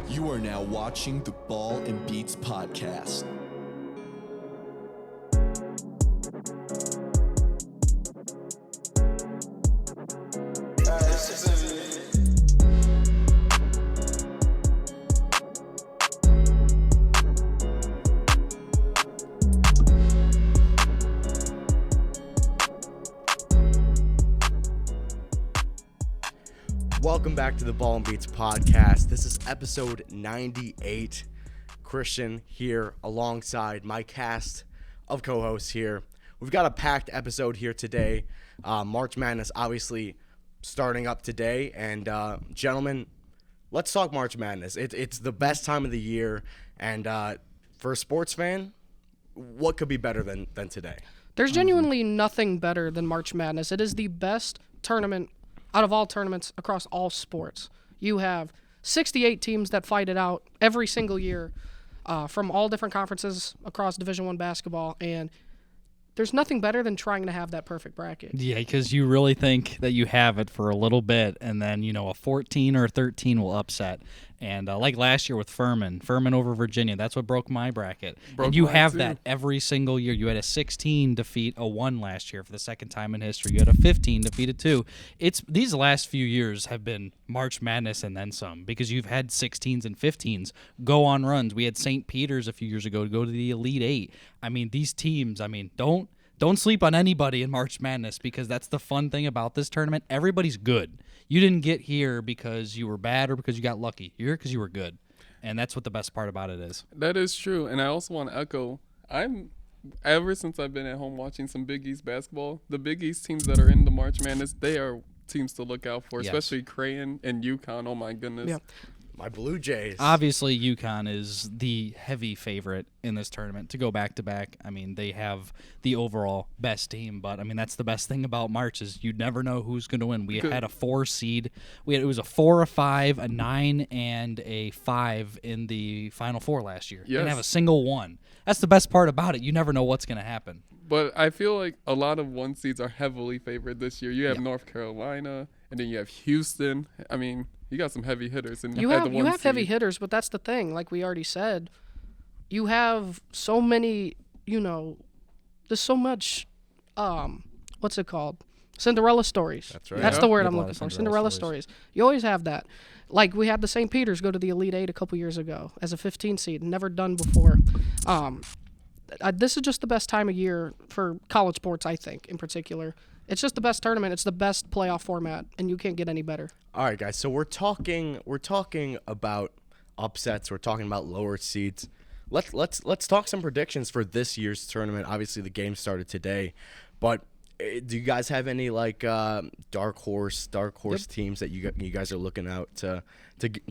You are now watching the Ball and Beats podcast. Welcome back to the Ball and Beats podcast. This is episode 98. Christian here alongside my cast of co-hosts here. We've got a packed episode here today. March Madness obviously starting up today. And gentlemen, let's talk March Madness. It's the best time of the year. And for a sports fan, what could be better than today? There's genuinely nothing better than March Madness. It is the best tournament out of all tournaments across all sports. You have 68 teams that fight it out every single year from all different conferences across Division I basketball, and there's nothing better than trying to have that perfect bracket. Yeah, because you really think that you have it for a little bit, and then, a 14 or a 13 will upset. And like last year with Furman over Virginia, that's what broke my bracket. And you have that every single year. You had a 16 defeat a 1 last year for the second time in history. You had a 15 defeat a 2. These last few years have been March Madness and then some, because you've had 16s and 15s go on runs. We had St. Peter's a few years ago to go to the Elite Eight. These teams, don't sleep on anybody in March Madness, because that's the fun thing about this tournament. Everybody's good. You didn't get here because you were bad or because you got lucky. You're here because you were good. And that's what the best part about it is. That is true. And I also want to echo, ever since I've been at home watching some Big East basketball, the Big East teams that are in the March Madness, they are teams to look out for, especially Creighton and UConn. Oh, my goodness. Yeah. My Blue Jays. Obviously, UConn is the heavy favorite in this tournament to go back-to-back. They have the overall best team, but, that's the best thing about March is you never know who's going to win. We had a 4 seed. It was a 4, a 5, a 9, and a 5 in the Final Four last year. Yes. You didn't have a single one. That's the best part about it. You never know what's going to happen. But I feel like a lot of 1 seeds are heavily favored this year. You have North Carolina, and then you have Houston. You got some heavy hitters. And you have heavy hitters, but that's the thing. Like we already said, you have so many, there's so much, what's it called? Cinderella stories. That's right. That's the word I'm looking for. Cinderella stories. You always have that. Like we had the St. Peter's go to the Elite Eight a couple years ago as a 15 seed, never done before. This is just the best time of year for college sports, I think, in particular. It's just the best tournament. It's the best playoff format, and you can't get any better. All right, guys. So we're talking about upsets. We're talking about lower seeds. Let's talk some predictions for this year's tournament. Obviously, the game started today, but do you guys have any dark horse teams that you guys are looking out to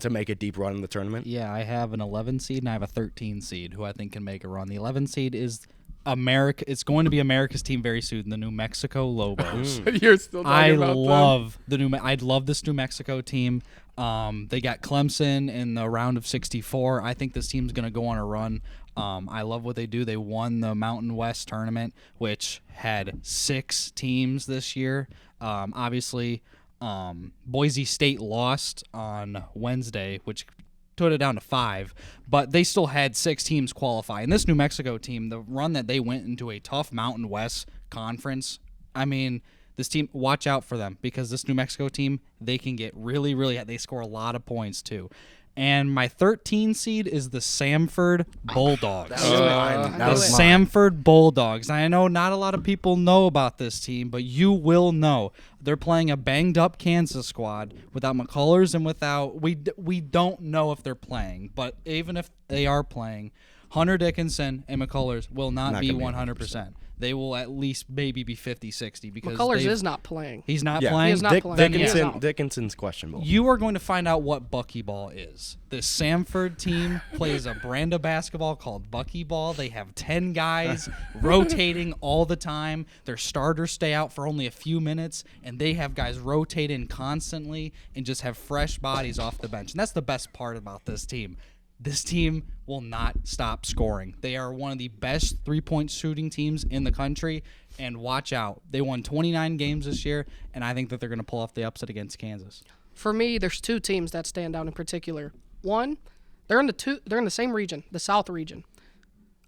make a deep run in the tournament? Yeah, I have an 11 seed and I have a 13 seed who I think can make a run. The 11 seed is America. It's going to be America's team very soon, the New Mexico Lobos. You're still talking about them? I love this New Mexico team. They got Clemson in the round of 64. I think this team's going to go on a run. I love what they do. They won the Mountain West tournament, which had 6 teams this year. Obviously, Boise State lost on Wednesday, which put it down to 5, but they still had 6 teams qualify. And this New Mexico team, the run that they went into a tough Mountain West conference, this team, watch out for them, because this New Mexico team, they can get really, really, they score a lot of points too. And my 13 seed is the Samford Bulldogs. Samford Bulldogs. I know not a lot of people know about this team, but you will know. They're playing a banged-up Kansas squad without McCullers and without – we don't know if they're playing. But even if they are playing, Hunter Dickinson and McCullers will not be 100%. They will at least maybe be 50-60 because McCullers is not playing. He's not playing? He is not playing. Dickinson's questionable. You are going to find out what buckyball is. The Samford team plays a brand of basketball called buckyball. They have 10 guys rotating all the time. Their starters stay out for only a few minutes, and they have guys rotate in constantly and just have fresh bodies off the bench. And that's the best part about this team. This team will not stop scoring. They are one of the best three-point shooting teams in the country, and watch out. They won 29 games this year, and I think that they're going to pull off the upset against Kansas. For me, there's 2 teams that stand out in particular. One They're in the same region, the South region.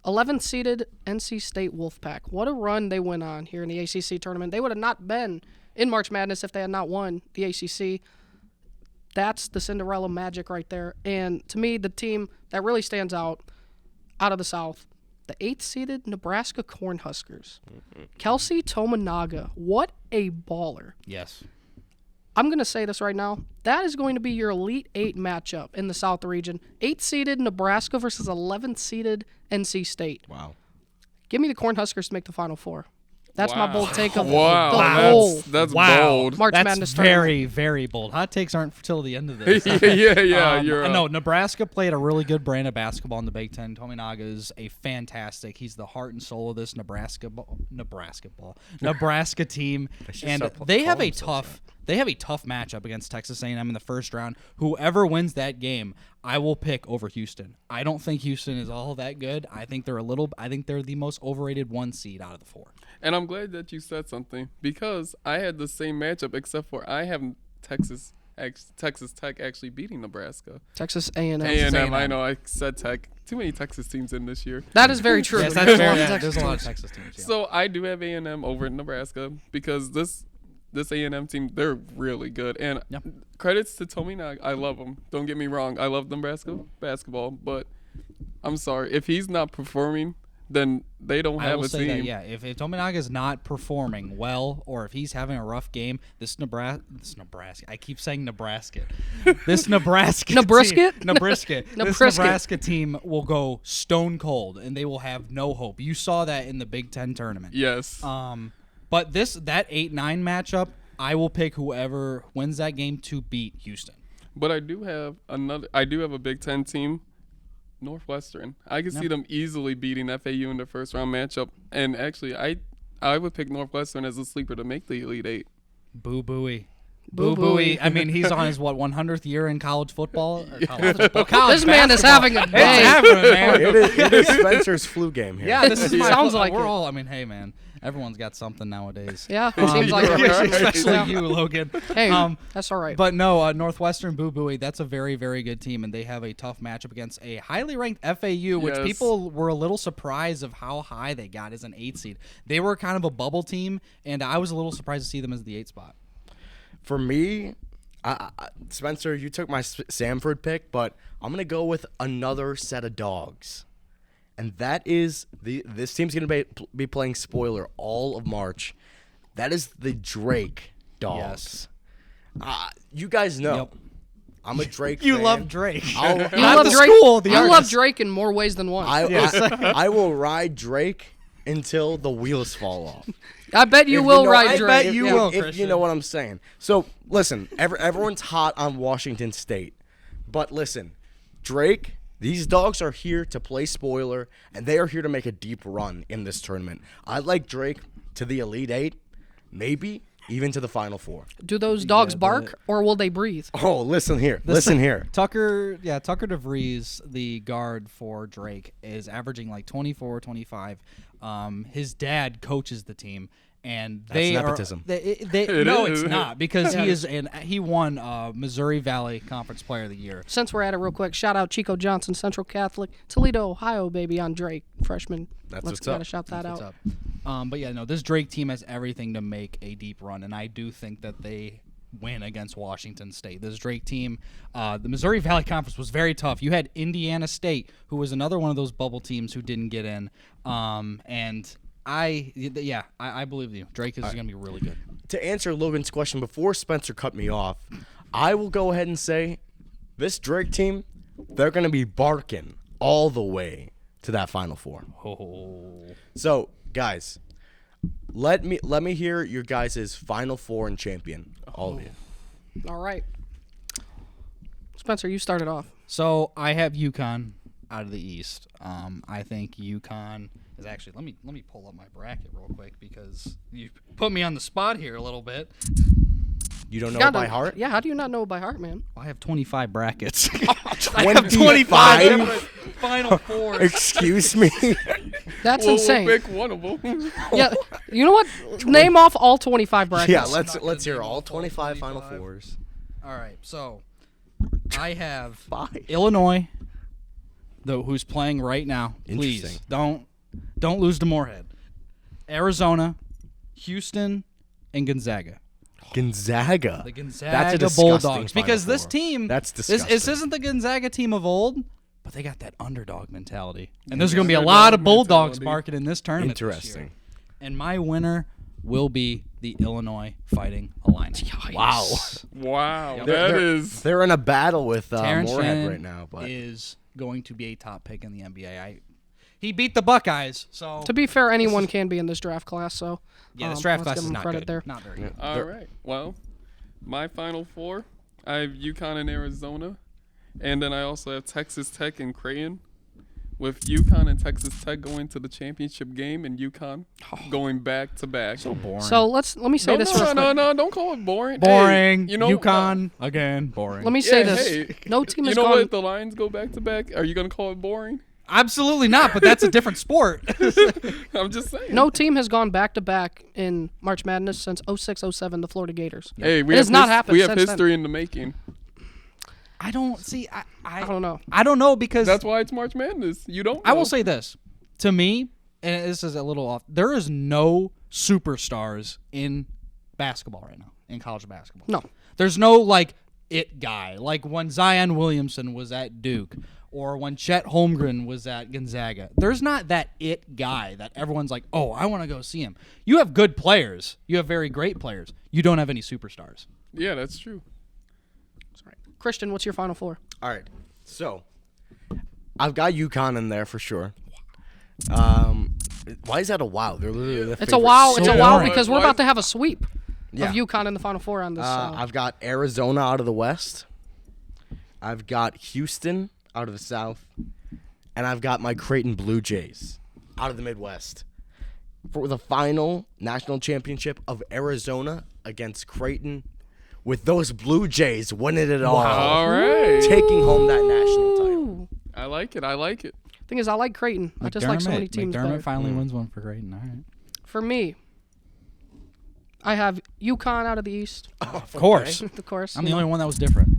11th seeded NC State Wolfpack. What a run they went on here in the ACC tournament. They would have not been in March Madness if they had not won the ACC. That's the Cinderella magic right there. And to me, the team that really stands out of the South, the 8th seeded Nebraska Cornhuskers. Kelsey Tominaga. What a baller. Yes. I'm going to say this right now. That is going to be your Elite 8 matchup in the South region. 8th seeded Nebraska versus 11th seeded NC State. Wow. Give me the Cornhuskers to make the Final Four. That's my bold take of Wow, the whole that's Wow. bold. March That's Madness tournament. very, very bold. Hot takes aren't till the end of this. yeah, you're No, Nebraska played a really good brand of basketball in the Big Ten. Tominaga is a fantastic. He's the heart and soul of this Nebraska team, and they have a tough matchup against Texas A&M in the first round. Whoever wins that game, I will pick over Houston. I don't think Houston is all that good. I think they're the most overrated 1 seed out of the 4. And I'm glad that you said something because I had the same matchup except for I have Texas Tech actually beating Nebraska. Texas A&M. A&M, I know I said Tech. Too many Texas teams in this year. That is very true. Yes, There's that's a lot fair. of Yeah, Texas there's a lot of teams. Texas teams. Yeah. So I do have A&M over in Nebraska because this A&M team, they're really good. And Yep. credits to Tominaga. I love him. Don't get me wrong. I love Nebraska basketball, but I'm sorry. If he's not performing, then they don't I have will a say team. that, yeah. If Tominaga is not performing well, or if he's having a rough game, this Nebraska. I keep saying Nebraska. This Nebraska. Nebraska? Team, Nebraska. This Nebraska. Nebraska team will go stone cold, and they will have no hope. You saw that in the Big Ten tournament. Yes. But that 8-9 matchup, I will pick whoever wins that game to beat Houston. But I do have a Big Ten team, Northwestern. I can see them easily beating FAU in the first round matchup. And actually, I would pick Northwestern as a sleeper to make the Elite 8. Boo booey. Boo Boo booey. booey. I mean, he's on his 100th year in college football. Or college football. College This man is basketball. having a It's day. happening, man. It is Spencer's flu game here. Yeah, this is my Sounds like we're it. all. I mean, hey, man, everyone's got something nowadays. Yeah, it seems like especially Yeah. you, Logan. Hey, that's all right. But no, Northwestern Boo Booey, that's a very, very good team, and they have a tough matchup against a highly ranked FAU, which Yes. people were a little surprised of how high they got as an 8 seed. They were kind of a bubble team, and I was a little surprised to see them as the 8 spot. For me, Spencer, you took my Samford pick, but I'm going to go with another set of dogs. And that is this team's going to be playing spoiler all of March. That is the Drake Dogs. You guys know. Yep. I'm a Drake You fan. love Drake. you At love the Drake. school, the you love artist. Drake in more ways than one. I will ride Drake until the wheels fall off. I bet you If will know- ride I Drake. bet you Yeah. will. If you Christian. know what I'm saying. So listen, everyone's hot on Washington State, but listen, Drake. These dogs are here to play spoiler, and they are here to make a deep run in this tournament. I like Drake to the Elite 8, maybe even to the Final 4. Do those dogs bark or will they breathe? Oh, listen here. Listen here. Tucker DeVries, the guard for Drake, is averaging like 24, 25. His dad coaches the team, and they nepotism. No, is. it's not, because he won Missouri Valley Conference Player of the Year. Since we're at it real quick, shout out Chico Johnson, Central Catholic, Toledo, Ohio, baby, on Drake, freshman. That's Let's what's up. gotta shout that out. What's up? But yeah, no, this Drake team has everything to make a deep run, and I do think that they win against Washington State. This Drake team, the Missouri Valley Conference was very tough. You had Indiana State, who was another one of those bubble teams who didn't get in, and I believe you. Drake is going to be really good. To answer Logan's question before Spencer cut me off, I will go ahead and say this Drake team, they're going to be barking all the way to that Final 4. Oh. So, guys, let me hear your guys' Final 4 and champion. All of you. All right. Spencer, you started off. So I have UConn out of the East. I think UConn is actually. Let me pull up my bracket real quick because you put me on the spot here a little bit. You don't know Gotta- by heart? Yeah, how do you not know by heart, man? I have 25 brackets. 25? Final Fours. Excuse me? That's We'll insane. pick one of them. Yeah, you know what? Name off all 25 brackets. Yeah, let's hear all 25 Final 4s. All right, so I have Five. Illinois, who's playing right now. Please Interesting. don't lose to Moorhead. Arizona, Houston, and Gonzaga. Gonzaga. The Gonzaga That's a disgusting Bulldogs. Final Because this Four. team, That's this disgusting. isn't the Gonzaga team of old, but they got that underdog mentality. And there's Yeah, going to be a underdog lot of Bulldogs mentality. market in this tournament. This year. Interesting. And my winner will be the Illinois Fighting Illini. Wow. Wow, Yep. that is. They're in a battle with Terrence Moorhead Shannon right now, but is going to be a top pick in the NBA. He beat the Buckeyes, so To be fair, anyone can be in this draft class. So yeah, this draft let's class give is him not credit good. there. Not very good. All right. Well, my Final Four, I have UConn and Arizona, and then I also have Texas Tech and Creighton. With UConn and Texas Tech going to the championship game, and UConn going back to back. So boring. So let me say this. real quick. No, don't call it boring. boring. Hey, you know, UConn again. Boring. Let me say Yeah, this. hey, No team you has know gone. what? The Lions go back to back. Are you gonna call it boring? Absolutely not. But that's a different sport. I'm just saying. No team has gone back to back in March Madness since 06-07, the Florida Gators. Hey, we It have has not happened We have since then. history in the making. I don't see. I don't know. I don't know because That's why it's March Madness. You don't. I will know. say this to me, and this is a little off. There is no superstars in basketball right now in college basketball. No. There's no like it guy like when Zion Williamson was at Duke or when Chet Holmgren was at Gonzaga. There's not that it guy that everyone's like, oh, I want to go see him. You have good players. You have very great players. You don't have any superstars. Yeah, that's true. Christian, what's your Final Four? all right. So I've got UConn in there for sure. Why is that a wow? They're literally the It's a favorite. wow. It's So a wow boring. because we're Why- about to have a sweep Yeah. of UConn in the Final Four on this. I've got Arizona out of the West. I've got Houston out of the South. And I've got my Creighton Blue Jays out of the Midwest for the final national championship of Arizona against Creighton, with those Blue Jays winning it all. All right. Taking home that national title. Ooh. I like it. I like it. Thing is, I like Creighton. I just like so many teams McDermott better. finally wins one for Creighton. All right. For me, I have UConn out of the East, Of course. of course. I'm the only one that was different.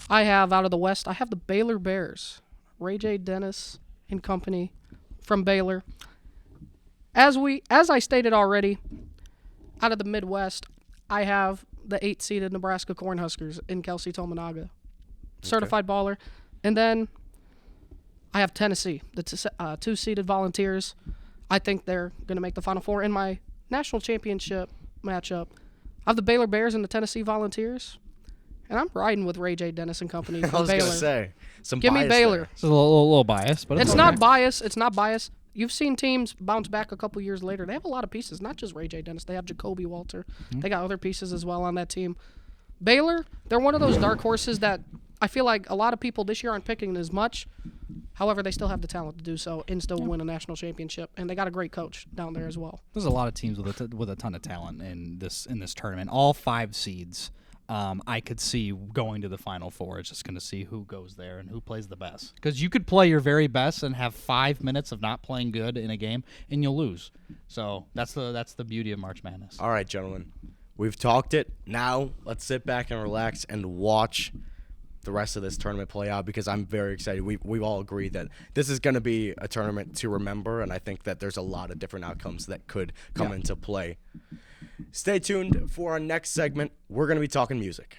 I have out of the West, I have the Baylor Bears. Ray J. Dennis and company from Baylor. As I stated already, out of the Midwest, I have the 8-seeded Nebraska Cornhuskers in Kelsey Tominaga. Certified baller. And then I have Tennessee, the 2-seeded Volunteers. I think they're going to make the Final Four in my national championship matchup. I have the Baylor Bears and the Tennessee Volunteers. And I'm riding with Ray J. Dennis and company I from was Baylor. going to say. Some Give me bias Baylor. there. It's a little biased, but It's okay. not bias. It's not bias. You've seen teams bounce back a couple years later. They have a lot of pieces, not just Ray J. Dennis. They have Jacoby Walter. They got other pieces as well on that team. Baylor, they're one of those dark horses that I feel like a lot of people this year aren't picking as much. However, they still have the talent to do so and still win a national championship. And they got a great coach down there as well. There's a lot of teams with a ton of talent in this tournament. All 5 seeds, I could see going to the Final Four. It's just going to see who goes there and who plays the best. Because you could play your very best and have 5 minutes of not playing good in a game, and you'll lose. So that's the beauty of March Madness. All right, gentlemen. We've talked it. Now let's sit back and relax and watch the rest of this tournament play out, because I'm very excited. We've all agreed that this is going to be a tournament to remember, and I think that there's a lot of different outcomes that could come into play. Stay tuned for our next segment. We're going to be talking music.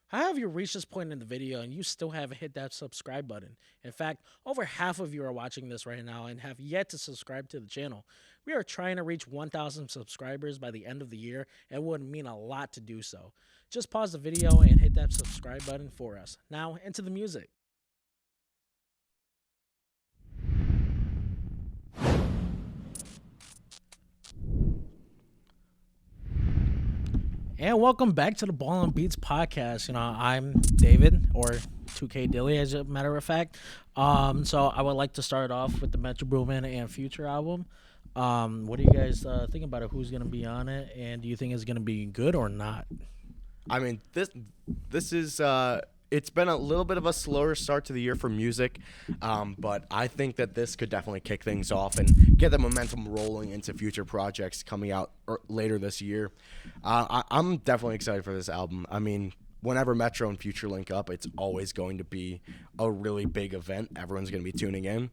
How have you reached this point in the video and you still haven't hit that subscribe button? In fact, over half of you are watching this right now and have yet to subscribe to the channel. We are trying to reach 1,000 subscribers by the end of the year, and it would mean a lot to do so. Just pause the video and hit that subscribe button for us. Now, into the music. And welcome back to the Ball and Beats podcast. I'm David, or 2K Dilly, as a matter of fact. So I would like to start off with the Metro Boomin and Future album. What do you guys think about it? Who's going to be on it? And do you think it's going to be good or not? I mean, this is it's been a little bit of a slower start to the year for music, but I think that this could definitely kick things off and get the momentum rolling into future projects coming out later this year. I'm definitely excited for this album. I mean, whenever Metro and Future link up, it's always going to be a really big event. Everyone's going to be tuning in.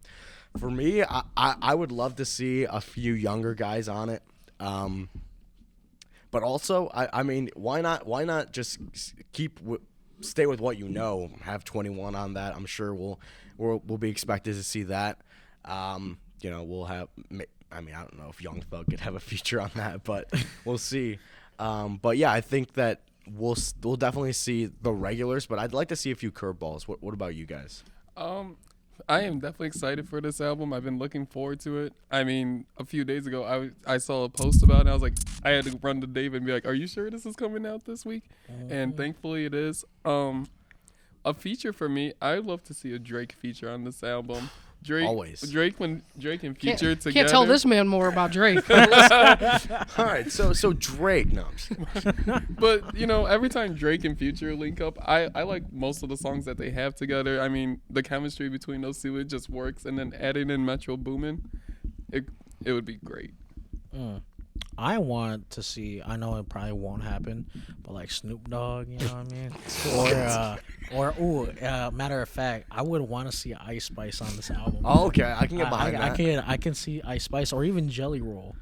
For me, I would love to see a few younger guys on it. But also, I mean, why not just stay with what you know? Have 21 on that. I'm sure we'll be expected to see that. We'll have. I mean, I don't know if Young Thug could have a feature on that, but we'll see. But yeah, I think that we'll definitely see the regulars, but I'd like to see a few curveballs. What about you guys? I am definitely excited for this album. I've been looking forward to it. I mean, a few days ago, I saw a post about it. I was like, I had to run to Dave and be like, "Are you sure this is coming out this week?" And thankfully, it is. A feature for me, I'd love to see a Drake feature on this album. Always. Drake and Future together. Can't tell this man more about Drake. All right, so Drake. No, I'm just kidding. But, every time Drake and Future link up, I like most of the songs that they have together. I mean, the chemistry between those two, it just works. And then adding in Metro Boomin, it would be great. I want to see. I know it probably won't happen, but like Snoop Dogg, you know what I mean? Matter of fact, I would want to see Ice Spice on this album. Oh, okay, I can get behind that. I can see Ice Spice or even Jelly Roll.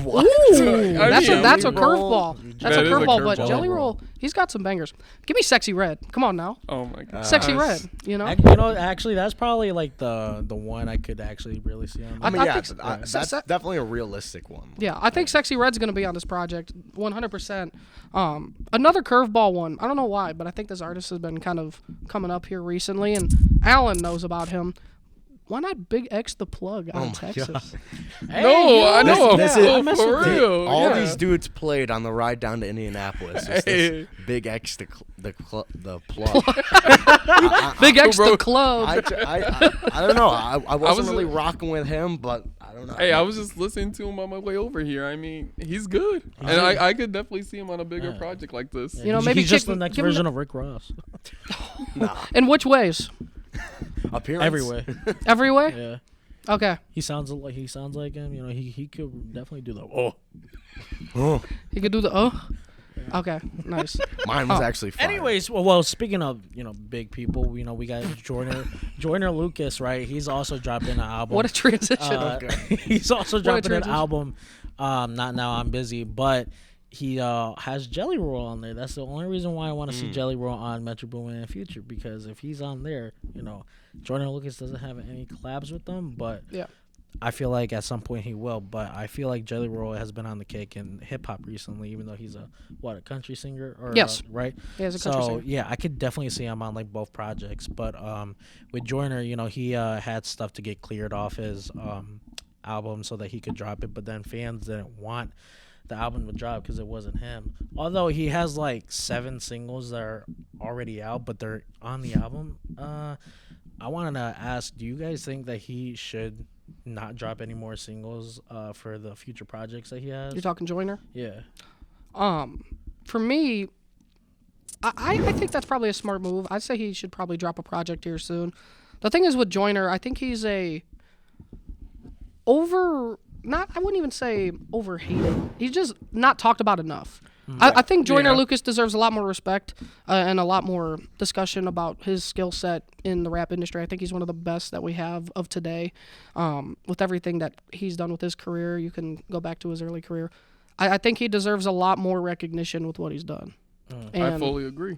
What? Ooh, that's a curveball. That's a That is a curveball, but curveball. Jelly Roll, he's got some bangers. Give me Sexy Red. Come on now. Oh, my God. Sexy Red, you know? Actually, that's probably like the one I could actually really see on. I mean, I yeah, think that's definitely a realistic one. Yeah, I think Sexy Red's going to be on this project 100%. Another curveball one. I don't know why, but I think this artist has been kind of coming up here recently, and Alan knows about him. Why not Big X the Plug out of Texas? No, I know. This for is real. all these dudes played on the ride down to Indianapolis. It's this Big X the plug. Big X bro. the Club. I don't know. I wasn't really rocking with him, but I don't know. Hey, I was just listening to him on my way over here. I mean, he's good. And I could definitely see him on a bigger project like this. You know, maybe he's just kick- the next give him version of Rick Ross. In which ways? Appearance. Everywhere. Every way? Yeah. Okay. He sounds like him. You know, he could definitely do He could do the Okay, nice. Mine was actually fire. Anyways, well, speaking of big people, we got Joyner Lucas, right? He's also dropping an album. What a transition. He's also dropping an transition. album. Not Now I'm Busy, but he has Jelly Roll on there. That's the only reason why I want to see Jelly Roll on Metro Boomin and Future, because if he's on there, Joyner Lucas doesn't have any collabs with them, but Yeah. I feel like at some point he will. But I feel like Jelly Roll has been on the kick in hip hop recently, even though he's a country singer or Yes. right? He is a country singer. Yeah, I could definitely see him on like both projects. But with Joyner, he had stuff to get cleared off his album so that he could drop it, but then fans didn't want the album to drop because it wasn't him. Although he has like 7 singles that are already out, but they're on the album. I wanted to ask, do you guys think that he should not drop any more singles for the future projects that he has? You're talking Joyner? Yeah. For me, I think that's probably a smart move. I'd say he should probably drop a project here soon. The thing is with Joyner, I think he's I wouldn't even say overhated. He's just not talked about enough. I think Joyner Lucas deserves a lot more respect and a lot more discussion about his skill set in the rap industry. I think he's one of the best that we have of today. With everything that he's done with his career, you can go back to his early career. I think he deserves a lot more recognition with what he's done. I fully agree.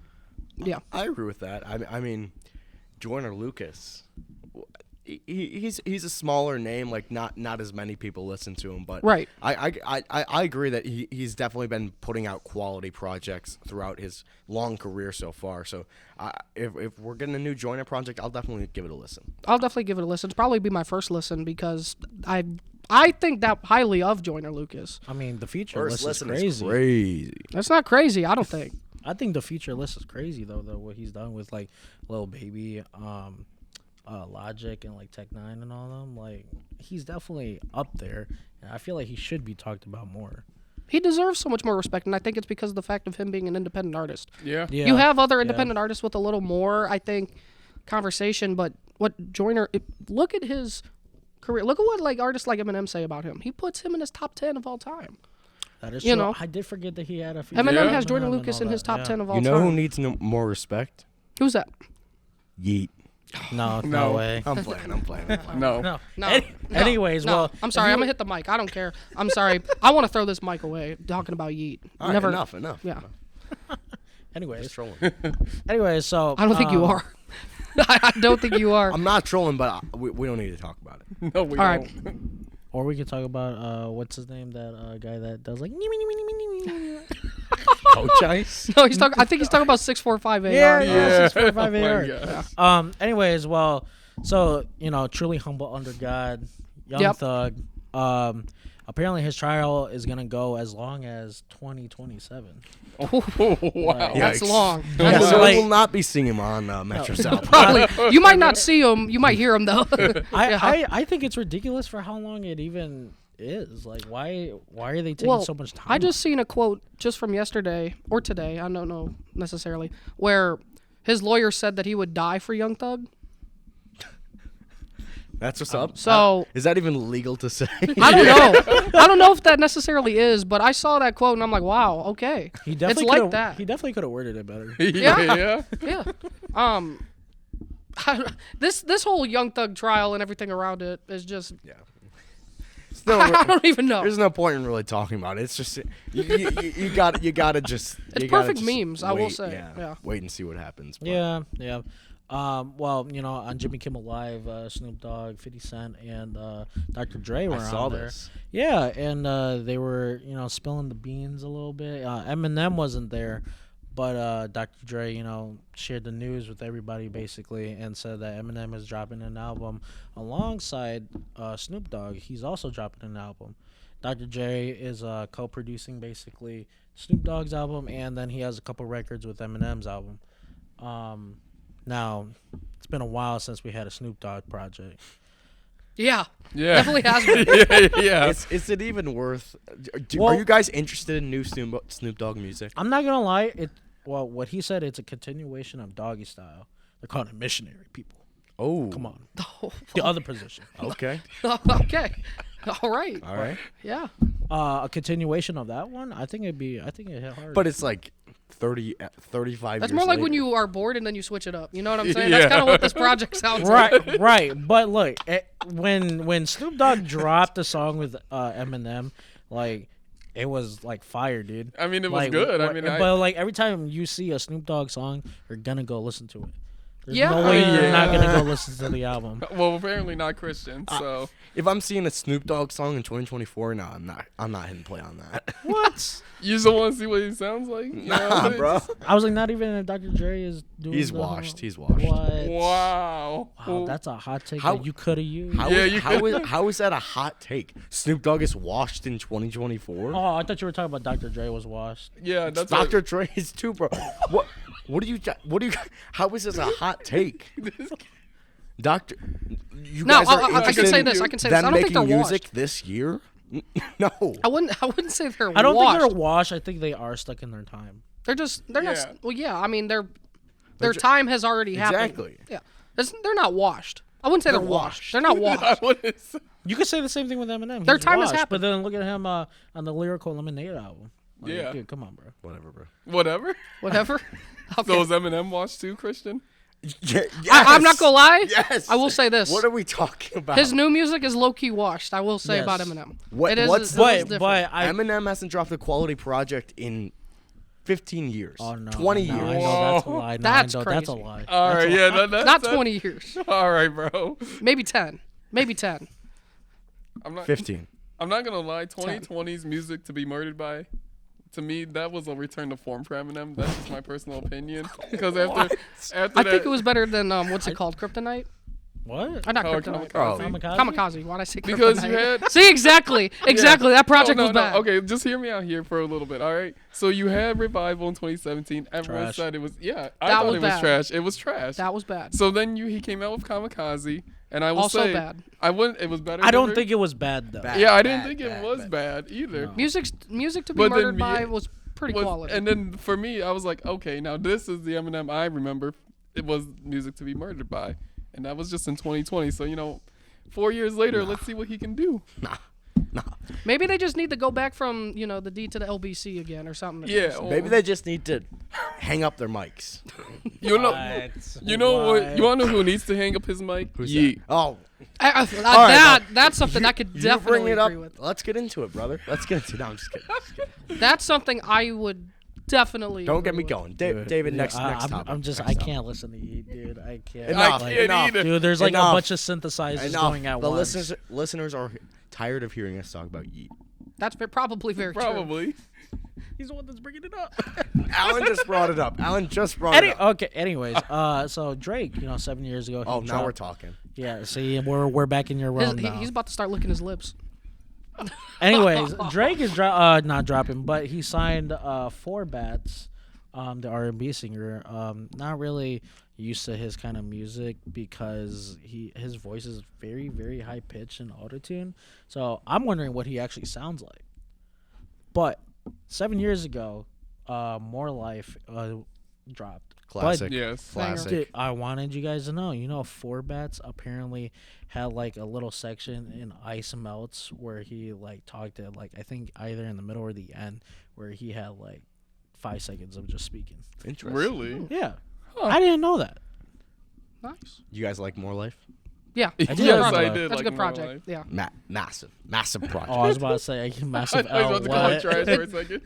Yeah. I agree with that. I mean, Joyner Lucas, he's a smaller name. Like not as many people listen to him, but Right. I agree that he's definitely been putting out quality projects throughout his long career so far. So if we're getting a new Joyner project, I'll definitely give it a listen. I'll definitely give it a listen. It'll probably be my first listen because I think that highly of Joyner Lucas. I mean, the feature First list is listen crazy. is crazy. That's not crazy, I don't think. I think the feature list is crazy though what he's done with like Lil Baby, Logic, and like Tech Nine and all them. Like he's definitely up there, and I feel like he should be talked about more. He deserves so much more respect, and I think it's because of the fact of him being an independent artist. Yeah. You have other independent artists with a little more, I think, conversation, but what Joyner, look at his career. Look at what like artists like Eminem say about him. He puts him in his top 10 of all time. That is You true. know. I did forget that he had a few. Eminem Yeah. has Jordan Eminem and Lucas all in his that, top yeah. 10 of all You know time. who needs more respect? Who's that? Yeet. No, No. no way. I'm playing. No. No. No. Any- no, anyways, no. well, I'm if sorry. you- I'm gonna hit the mic. I don't care. I'm sorry. I want to throw this mic away. Talking about Yeet. All right, Never. enough. Yeah. Anyways, Just trolling. so I don't think you are. I don't think you are. I'm not trolling, but we don't need to talk about it. No, we All don't. right. Or we could talk about what's his name? That guy that does like. Coach Ice. No, he's talking. I think he's talking about 645 AR. Yeah, Yeah. 645 Oh my AR. gosh. Anyways, well, so truly humble under God, Young Yep. Thug. Apparently his trial is gonna go as long as 2027. Oh, wow. That's Yikes. long. Yeah, That's so like- we'll not be singing him on Metro South. probably. You might not see him. You might hear him though. I think it's ridiculous for how long it even is. Like, why are they taking so much time? I just seen a quote just from yesterday or today. I don't know necessarily where his lawyer said that he would die for Young Thug. That's what's up. So Is that even legal to say? I don't know. I don't know if that necessarily is, but I saw that quote and I'm like, wow, okay. he definitely it's like coulda- that. He definitely could have worded it better. Yeah. Yeah. This whole Young Thug trial and everything around it is just I don't even know. There's no point in really talking about it. It's just you got to just. It's you gotta perfect just memes, I will wait, say. Yeah. Wait and see what happens. But Yeah. Well, on Jimmy Kimmel Live, Snoop Dogg, 50 Cent, and Dr. Dre were I saw on there. this. Yeah, and they were, spilling the beans a little bit. Eminem wasn't there, but Dr. Dre, shared the news with everybody basically and said that Eminem is dropping an album alongside Snoop Dogg. He's also dropping an album. Dr. Dre is co-producing basically Snoop Dogg's album, and then he has a couple records with Eminem's album. Now, it's been a while since we had a Snoop Dogg project. Yeah. Definitely has been. Yeah. Is it even worth? Well- Are you guys interested in new Snoop Dogg music? I'm not gonna lie. What he said, it's a continuation of Doggy Style. They're called it missionary people. Oh, Come on, the other position. Okay, Okay. All right. all right. Yeah. A continuation of that one. I think it hit hard. But it's like 35 That's years more like when later. you are bored and then you switch it up. You know what I'm saying? Yeah. That's kind of what this project sounds like. right. But look, when Snoop Dogg dropped the song with Eminem, like it was like fire, dude. I mean, it was Like, good. I mean, but like every time you see a Snoop Dogg song, you're gonna go listen to it. There's Yeah. no way you're Yeah. not gonna go listen to the album. well, apparently not Christian. So If I'm seeing a Snoop Dogg song in 2024, no, I'm not hitting play on that. What? you just want to see what he sounds like? You Nah, know? bro. I was like, not even if Dr. Dre is doing. He's the- washed. He's washed. What? Wow. Wow, that's a hot take How- that you could have used. How Yeah, is- you how could- is how is that a hot take? Snoop Dogg is washed in 2024. Oh, I thought you were talking about Dr. Dre was washed. Yeah, that's Dr. Dre is too, bro. What do you? How is this a hot take? Doctor, you No, guys are I can interested say in this. I can say this. them I don't think making they're music washed. this year. No. I wouldn't say they're I don't washed. think they're washed. I think they are stuck in their time. They're Yeah. not. Well, yeah. I mean, their time has already happened. Exactly. Yeah. They're not washed. I wouldn't say they're washed. They're not I washed. wouldn't say- You could say the same thing with Eminem. Their He's time has washed, happened. But then look at him on the Lyrical Lemonade album. Like, Yeah. dude, come on, bro. Whatever, bro. Whatever. Whatever. Okay. So is Eminem washed too, Christian? I'm not gonna lie. Yes. I will say this. What are we talking about? His new music is low key washed. I will say about Yes. Eminem. What- It is. what's- it is But different. Eminem hasn't dropped a quality project in 15 years. Oh no, 20 no, years. I know that's a lie. No, That's I know that's a crazy. lie. All right. Yeah. That's not 20 years. All right, bro. Maybe 10. Maybe 10. I'm not. 15. I'm not gonna lie. 2020's music to be murdered by. To me, that was a return to form for Eminem. That's just my personal opinion. Because after I that, think it was better than what's it called? Kryptonite? What? Not Oh, Kryptonite. Kamikaze. Kamikaze. Why'd I say Kryptonite? Because you had See, exactly. Exactly. That project no, was no, bad. Okay, just hear me out here for a little bit. All right. So you had Revival in 2017. Everyone Trash. said it was I That thought was it was bad. trash. It was trash. That was bad. So then he came out with Kamikaze, and I will Also say bad. I wouldn't. It was better. I than don't Re- think it was bad though. Bad. Yeah, I didn't Bad, think it bad, was bad. bad either. Music to be But then murdered by me- was pretty Was- quality. And then for me, I was like, okay, now this is the Eminem I remember. It was music to be murdered by, and that was just in 2020. So 4 years later, let's see what he can do. Maybe they just need to go back from the D to the LBC again or something. Yeah. Maybe they just need to hang up their mics. You know what? You want to know who needs to hang up his mic? Who's Yeet. that? Oh, That's something I could you definitely bring it up. agree with. Let's get into it, brother. Let's get into it. No, I'm just kidding. That's something I would definitely. Don't get agree me with. going, David. Next topic. I'm just. Next I topic. can't listen to you, dude. I can't. Enough. I can't either. Dude, there's like Enough. a bunch of synthesizers going at The once. listeners are tired of hearing us talk about Yeet. That's probably very true. Probably. He's the one that's bringing it up. Alan just brought it up. Okay. Anyways, so Drake, 7 years ago. Oh, he now we're dropped- talking. Yeah. See, we're back in your realm now. He's about to start licking his lips. Anyways, Drake is not dropping, but he signed 4 Bats, the R&B singer. Not really used to his kind of music because his voice is very, very high pitched and autotune. So I'm wondering what he actually sounds like. But 7 years ago, More Life dropped. Classic. Yes. Classic. Dude, I wanted you guys to know, 4 Bats apparently had like a little section in Ice Melts where he like talked at like I think either in the middle or the end where he had like 5 seconds of just speaking. Interesting. Really? Yeah, I didn't know that. Nice. You guys like More Life? Yeah. did That's a like good More project. Life. did That's a like good More project. Life. Yeah. Massive project. Oh, I was about to say massive I was L. about to call it What? trash for a second.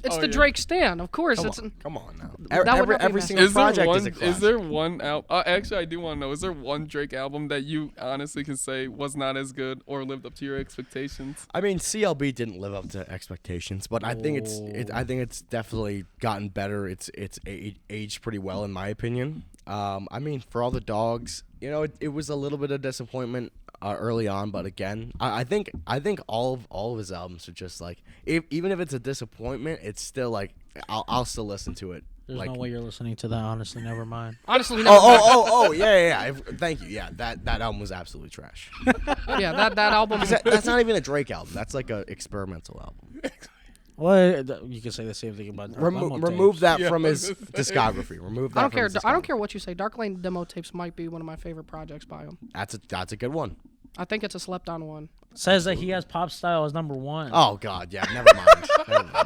It's Oh, the yeah. Drake stand, of course. Come on now. That would not be Every massive. single Is there project one? is a classic. Is there one album? Actually, I do want to know. Is there one Drake album that you honestly can say was not as good or lived up to your expectations? I mean, CLB didn't live up to expectations, but I think I think it's definitely gotten better. It's aged pretty well in my opinion. I mean, For All the Dogs, it was a little bit of disappointment early on, but again, I think all of his albums are just like, even if it's a disappointment, it's still like I'll still listen to it. There's like, no way you're listening to that. Honestly, never mind. Honestly, no. Oh, yeah. Thank you. Yeah, that album was absolutely trash. Yeah, that album. That's not even a Drake album. That's like a experimental album. Well, you can say the same thing about Remove that Yeah, from I his was gonna say. discography. Remove that. I don't from care. his I don't discography. care what you say. Dark Lane demo tapes might be one of my favorite projects by him. That's a good one. I think it's a slept-on one. Says that he has Pop Style as number 1. Oh God, yeah. Never mind.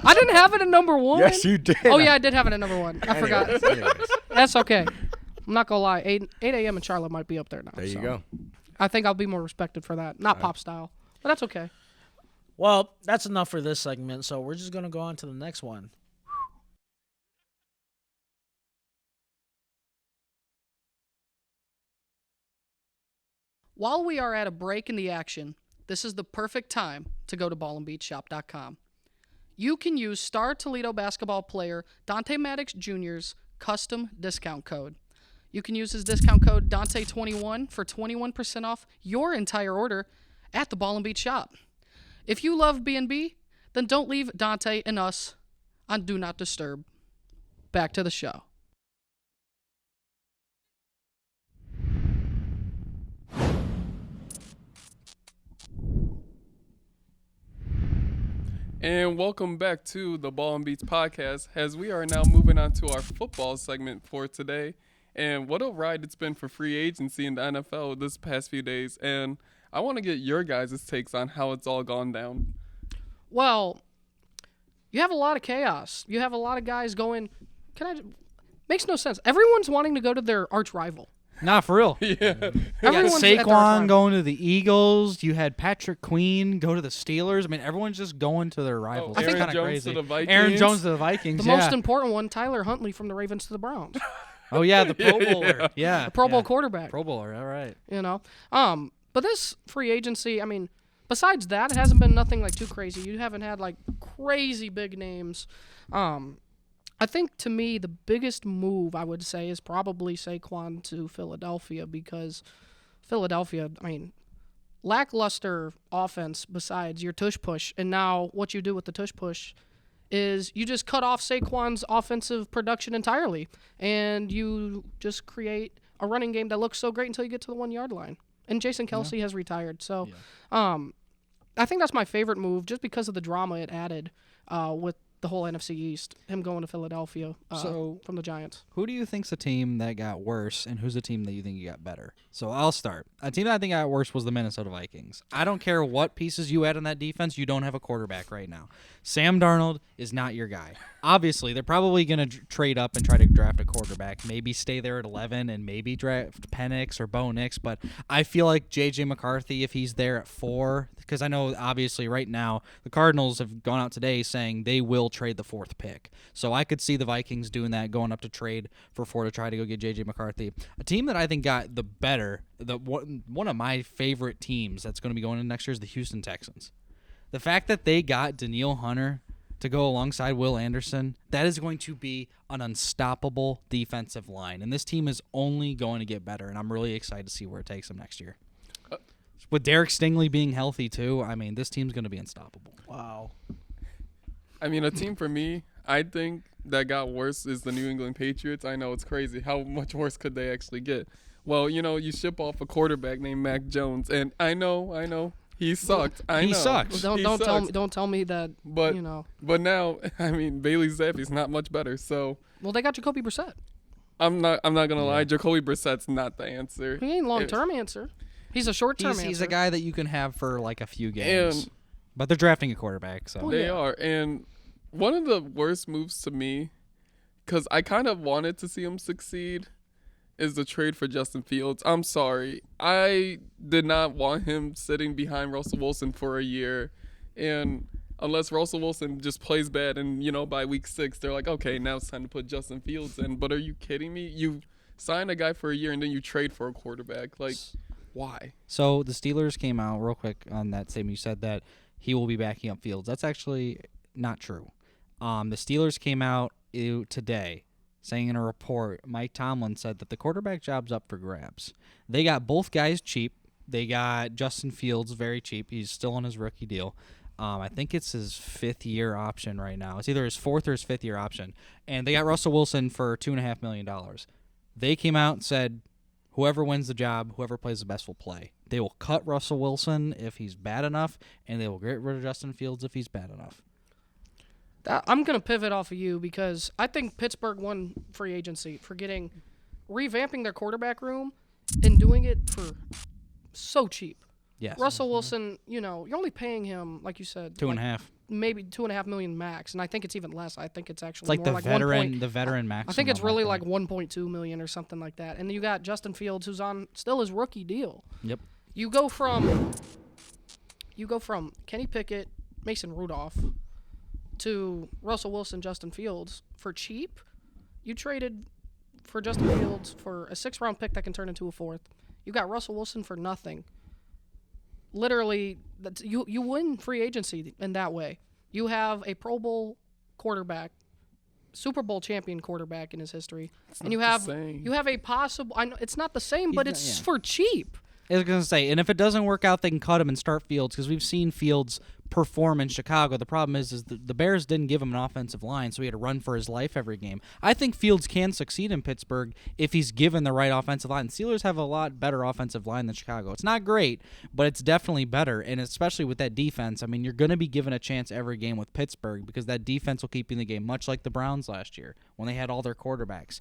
I didn't have it at number 1. Yes, you did. Oh yeah, I did have it at number 1. I forgot. Anyways, That's okay. I'm not gonna lie. 8 a.m. in Charlotte might be up there now. there you so go. I think I'll be more respected for that. Not pop style, but that's okay. Well, that's enough for this segment, so we're just gonna go on to the next one. While we are at a break in the action, this is the perfect time to go to ballandbeatshop.com. You can use star Toledo basketball player Dante Maddox Jr.'s custom discount code. You can use his discount code Dante21 for 21% off your entire order at the Ball and Beat shop. If you love B&B, then don't leave Dante and us on Do Not Disturb. Back to the show. And welcome back to the Ball and Beats podcast, as we are now moving on to our football segment for today. And what a ride it's been for free agency in the NFL this past few days. And I want to get your guys' takes on how it's all gone down. Well, you have a lot of chaos. You have a lot of guys going, makes no sense. Everyone's wanting to go to their arch rival. Not for real. Yeah. You got Everyone's at their arch Saquon rival. going to the Eagles. You had Patrick Queen go to the Steelers. I mean, everyone's just going to their rivals. Oh, It's Aaron kind of Jones crazy. to the Vikings. Aaron Jones to the Vikings. The yeah. most important one, Tyler Huntley from the Ravens to the Browns. Oh yeah, the Pro Yeah, Bowler. Yeah, The Pro Bowl yeah. quarterback. Pro Bowler. All right. You know. But this free agency, I mean, besides that, it hasn't been nothing like too crazy. You haven't had like crazy big names. I think to me the biggest move I would say is probably Saquon to Philadelphia, because Philadelphia, I mean, lackluster offense besides your tush push, and now what you do with the tush push is you just cut off Saquon's offensive production entirely, and you just create a running game that looks so great until you get to the 1 yard line. And Jason Kelsey has retired, so I think that's my favorite move just because of the drama it added with the whole NFC East. Him going to Philadelphia from the Giants. Who do you think's a team that got worse, and who's a team that you think got better? So I'll start. A team that I think got worse was the Minnesota Vikings. I don't care what pieces you add in that defense, you don't have a quarterback right now. Sam Darnold is not your guy. Obviously, they're probably going to trade up and try to draft a quarterback, maybe stay there at 11 and maybe draft Penix or Bo Nix, but I feel like J.J. McCarthy, if he's there at 4, because I know obviously right now the Cardinals have gone out today saying they will trade the 4th pick. So I could see the Vikings doing that, going up to trade for 4 to try to go get J.J. McCarthy. A team that I think got the better, one of my favorite teams that's going to be going in next year is the Houston Texans. The fact that they got Danielle Hunter to go alongside Will Anderson, that is going to be an unstoppable defensive line. And this team is only going to get better, and I'm really excited to see where it takes them next year. With Derek Stingley being healthy, too, I mean, this team's going to be unstoppable. Wow. I mean, a team for me, I think that got worse is the New England Patriots. I know it's crazy. How much worse could they actually get? Well, you ship off a quarterback named Mac Jones, and I know. He sucked. He sucks. Well, don't tell me that. But But now, I mean, Bailey Zappi's not much better. So. Well, they got Jacoby Brissett. I'm not gonna lie. Jacoby Brissett's not the answer. He ain't long-term answer. He's a short-term answer. He's a guy that you can have for like a few games. But they're drafting a quarterback, so they are. And one of the worst moves to me, because I kind of wanted to see him succeed, is the trade for Justin Fields. I'm sorry. I did not want him sitting behind Russell Wilson for a year. And unless Russell Wilson just plays bad and, by week 6, they're like, okay, now it's time to put Justin Fields in. But are you kidding me? You sign a guy for a year and then you trade for a quarterback. Like, why? So the Steelers came out real quick on that statement. You said that he will be backing up Fields. That's actually not true. The Steelers came out today saying in a report, Mike Tomlin said that the quarterback job's up for grabs. They got both guys cheap. They got Justin Fields very cheap. He's still on his rookie deal. I think it's his 5th-year option right now. It's either his 4th or his 5th-year option. And they got Russell Wilson for $2.5 million. They came out and said, whoever wins the job, whoever plays the best will play. They will cut Russell Wilson if he's bad enough, and they will get rid of Justin Fields if he's bad enough. I'm going to pivot off of you because I think Pittsburgh won free agency for revamping their quarterback room and doing it for so cheap. Yes. Russell Wilson, you're only paying him, like you said, $2.5. Maybe $2.5 million max, and I think it's even less. I think it's actually like more the like veteran max. I think it's really like 1.2 million or something like that. And then you got Justin Fields, who's on still his rookie deal. Yep. You go from Kenny Pickett, Mason Rudolph, to Russell Wilson, Justin Fields for cheap. You traded for Justin Fields for a 6th-round pick that can turn into a 4th. You got Russell Wilson for nothing. Literally, you win free agency in that way. You have a Pro Bowl quarterback, Super Bowl champion quarterback in his history, and you have a possible. I know it's not the same, but it's for cheap. I was going to say, and if it doesn't work out, they can cut him and start Fields because we've seen Fields perform in Chicago. The problem is the Bears didn't give him an offensive line, so he had to run for his life every game. I think Fields can succeed in Pittsburgh if he's given the right offensive line. Steelers have a lot better offensive line than Chicago. It's not great, but it's definitely better, and especially with that defense. I mean, you're going to be given a chance every game with Pittsburgh because that defense will keep you in the game, much like the Browns last year when they had all their quarterbacks.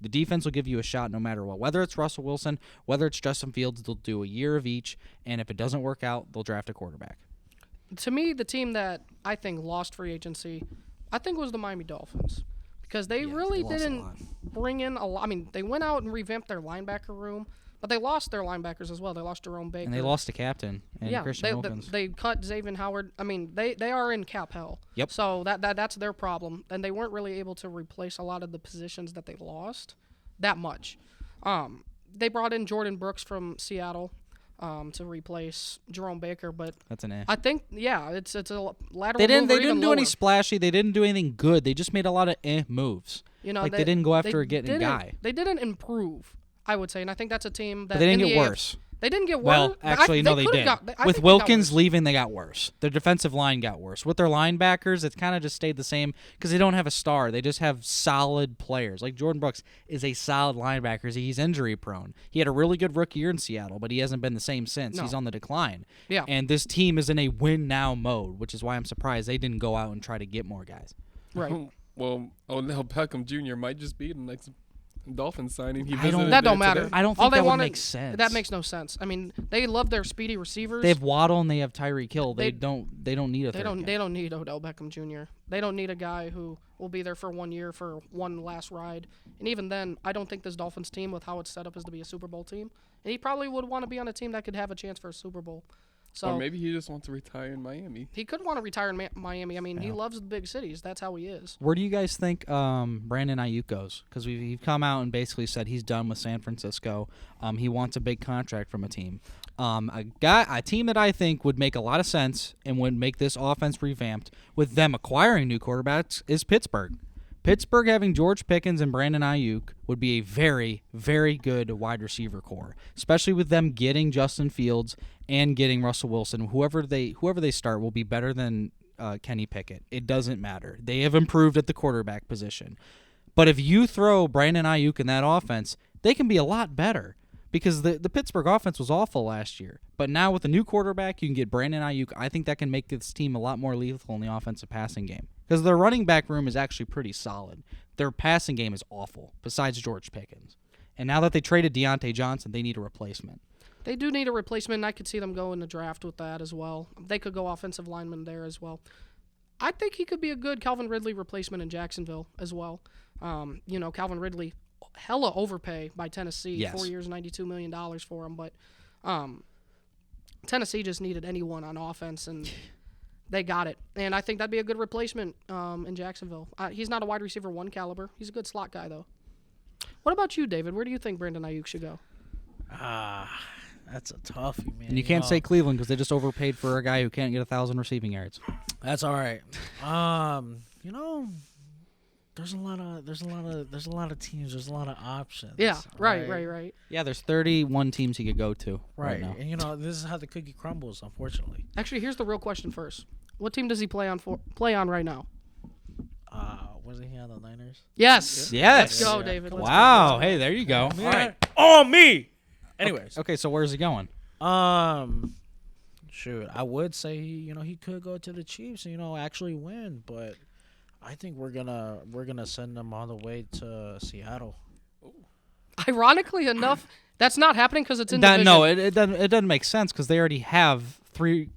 The defense will give you a shot no matter what. Whether it's Russell Wilson, whether it's Justin Fields, they'll do a year of each, and if it doesn't work out, they'll draft a quarterback. To me, the team that I think lost free agency, I think was the Miami Dolphins. Because they really didn't bring in a lot. I mean, they went out and revamped their linebacker room, but they lost their linebackers as well. They lost Jerome Baker. And they lost a captain and Christian Wilkins. They cut Xavier Howard. I mean, they are in cap hell. Yep. So that's their problem. And they weren't really able to replace a lot of the positions that they lost that much. They brought in Jordan Brooks from Seattle to replace Jerome Baker, but that's an I think it's a lateral. They didn't do lower. any splashy. They didn't do anything good. They just made a lot of moves. They didn't go after getting a guy. They didn't improve, I would say, and I think that's a team that but they didn't get worse. They didn't get worse. Well, actually, no, they did. With Wilkins leaving, they got worse. Their defensive line got worse. With their linebackers, it's kind of just stayed the same because they don't have a star. They just have solid players. Like Jordan Brooks is a solid linebacker. He's injury prone. He had a really good rookie year in Seattle, but he hasn't been the same since. No. He's on the decline. Yeah. And this team is in a win-now mode, which is why I'm surprised they didn't go out and try to get more guys. Right. Well, Odell Beckham Jr. might just be the next Dolphins signing. He I don't- visited That don't there matter. today. I don't All think they that would wanted- make sense. That makes no sense. I mean, they love their speedy receivers. They have Waddle and they have Tyreek Hill. They They- don't need a They third don't. guy. They don't need Odell Beckham Jr. They don't need a guy who will be there for 1 year for one last ride. And even then, I don't think this Dolphins team, with how it's set up, is to be a Super Bowl team. And he probably would want to be on a team that could have a chance for a Super Bowl. So Or maybe he just wants to retire in Miami. he could want to retire in Miami. I mean, he loves the big cities. That's how he is. Where do you guys think Brandon Ayuk goes? Because we've come out and basically said he's done with San Francisco. He wants a big contract from a team. A team that I think would make a lot of sense and would make this offense revamped with them acquiring new quarterbacks is Pittsburgh. Pittsburgh having George Pickens and Brandon Ayuk would be a very, very good wide receiver core, especially with them getting Justin Fields and getting Russell Wilson. Whoever they start will be better than Kenny Pickett. It doesn't matter. They have improved at the quarterback position. But if you throw Brandon Ayuk in that offense, they can be a lot better because the Pittsburgh offense was awful last year. But now with the new quarterback, you can get Brandon Ayuk. I think that can make this team a lot more lethal in the offensive passing game because their running back room is actually pretty solid. Their passing game is awful, besides George Pickens. And now that they traded Deontay Johnson, they need a replacement. They do need a replacement, and I could see them go in the draft with that as well. They could go offensive lineman there as well. I think he could be a good Calvin Ridley replacement in Jacksonville as well. Calvin Ridley, hella overpay by Tennessee. Yes. 4 years, $92 million for him. But Tennessee just needed anyone on offense, and they got it. And I think that'd be a good replacement in Jacksonville. He's not a wide receiver one caliber. He's a good slot guy, though. What about you, David? Where do you think Brandon Ayuk should go? That's a toughie, man. And you can't say Cleveland because they just overpaid for a guy who can't get 1,000 receiving yards. That's all right. There's a lot of teams. There's a lot of options. Yeah, right. Yeah, there's 31 teams he could go to right now. And this is how the cookie crumbles, unfortunately. Actually, here's the real question first. What team does he play on right now? Wasn't he on the Niners? Yes. Yes. Let's go, David. Let's Wow. Hey, there you go. All right. Oh, me. Anyways. Okay, so where's he going? Shoot, I would say he could go to the Chiefs and actually win, but I think we're gonna send him all the way to Seattle. Ironically enough, that's not happening because it's in division. No, it doesn't make sense because they already have 3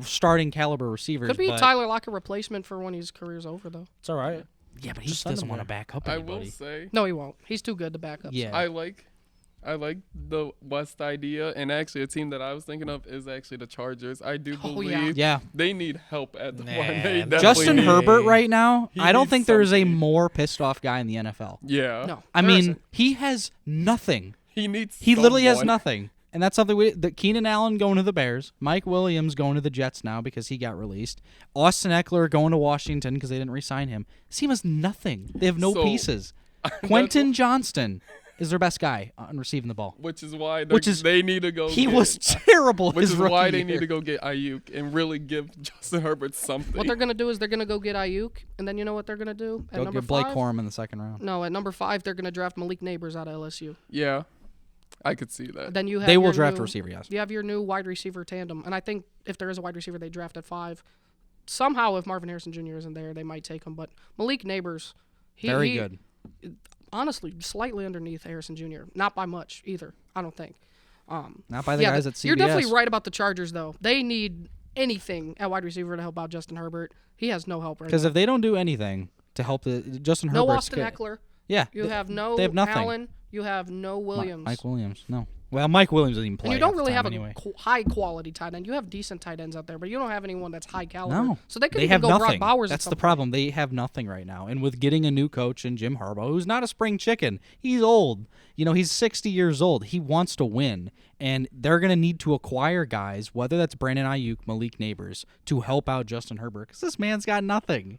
starting caliber receivers. Could be a but- Tyler Lockett replacement for when his career's over, though. It's all right. Yeah, but he Just send doesn't him want to there. back up I anybody. will say, No, he won't. He's too good to back up. Yeah. I like the West idea, and actually a team that I was thinking of is actually the Chargers. I do Oh, believe Yeah. they need help at the Nah, one. They Justin definitely Justin need- Herbert right now, He I don't needs think there is a something. more pissed off guy in the NFL. Yeah. No. I there mean, isn't. he has nothing. He needs. He literally has someone. nothing. And that's something Keenan Allen going to the Bears, Mike Williams going to the Jets now because he got released, Austin Eckler going to Washington because they didn't re-sign him. This team has nothing. They have no So, pieces. Quentin Johnston is their best guy on receiving the ball. Which is why they need to go. He get, was terrible. Which his is rookie why they year. need to go get Ayuk and really give Justin Herbert something. What they're going to do is they're going to go get Ayuk, and then you know what they're going to do? At Go number get Blake 5? Corum in the second round. No, at number 5, they're going to draft Malik Neighbors out of LSU. Yeah, I could see that. Then you have They will your draft a new- receiver, yes. You have your new wide receiver tandem, and I think if there is a wide receiver, they draft at 5. Somehow, if Marvin Harrison Jr. isn't there, they might take him. But Malik Neighbors, Very good. Honestly, slightly underneath Harrison Jr. Not by much either. I don't think. Not by the guys at CBS. You're definitely right about the Chargers, though. They need anything at wide receiver to help out Justin Herbert. He has no help right Because now. if they don't do anything to help Justin No Herbert's Austin Eckler. Yeah. You have no they have nothing. Allen. You have no Williams. Mike Williams. No. Well, Mike Williams doesn't even play. And you don't half the really time have anyway. a high quality tight end. You have decent tight ends out there, but you don't have anyone that's high caliber. No. So they could They even have go nothing. Brock Bowers. That's at the some problem. They have nothing right now. And with getting a new coach in Jim Harbaugh, who's not a spring chicken, he's old. He's 60 years old. He wants to win. And they're going to need to acquire guys, whether that's Brandon Ayuk, Malik Neighbors, to help out Justin Herbert. Because this man's got nothing.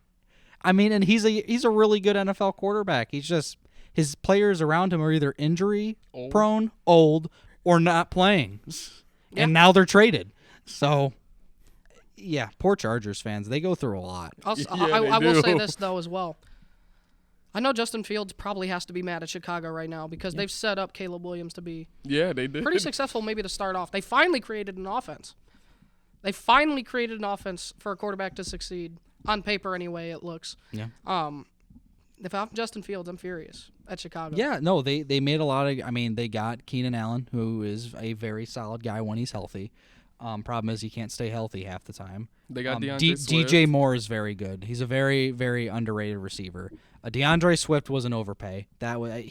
I mean, and he's a really good NFL quarterback. He's just, his players around him are either injury prone, old, or not playing. Yeah. And now they're traded. So, yeah, poor Chargers fans. They go through a lot. I will do. say this, though, as well. I know Justin Fields probably has to be mad at Chicago right now because they've set up Caleb Williams to be Yeah, they did. pretty successful maybe to start off. They finally created an offense. They finally created an offense for a quarterback to succeed. On paper, anyway, it looks. Yeah. If I'm Justin Fields, I'm furious at Chicago. Yeah, no, they made a lot of. I mean, they got Keenan Allen, who is a very solid guy when he's healthy. Problem is he can't stay healthy half the time. They got DeAndre Swift. DJ Moore is very good. He's a very, very underrated receiver. DeAndre Swift was an overpay. That was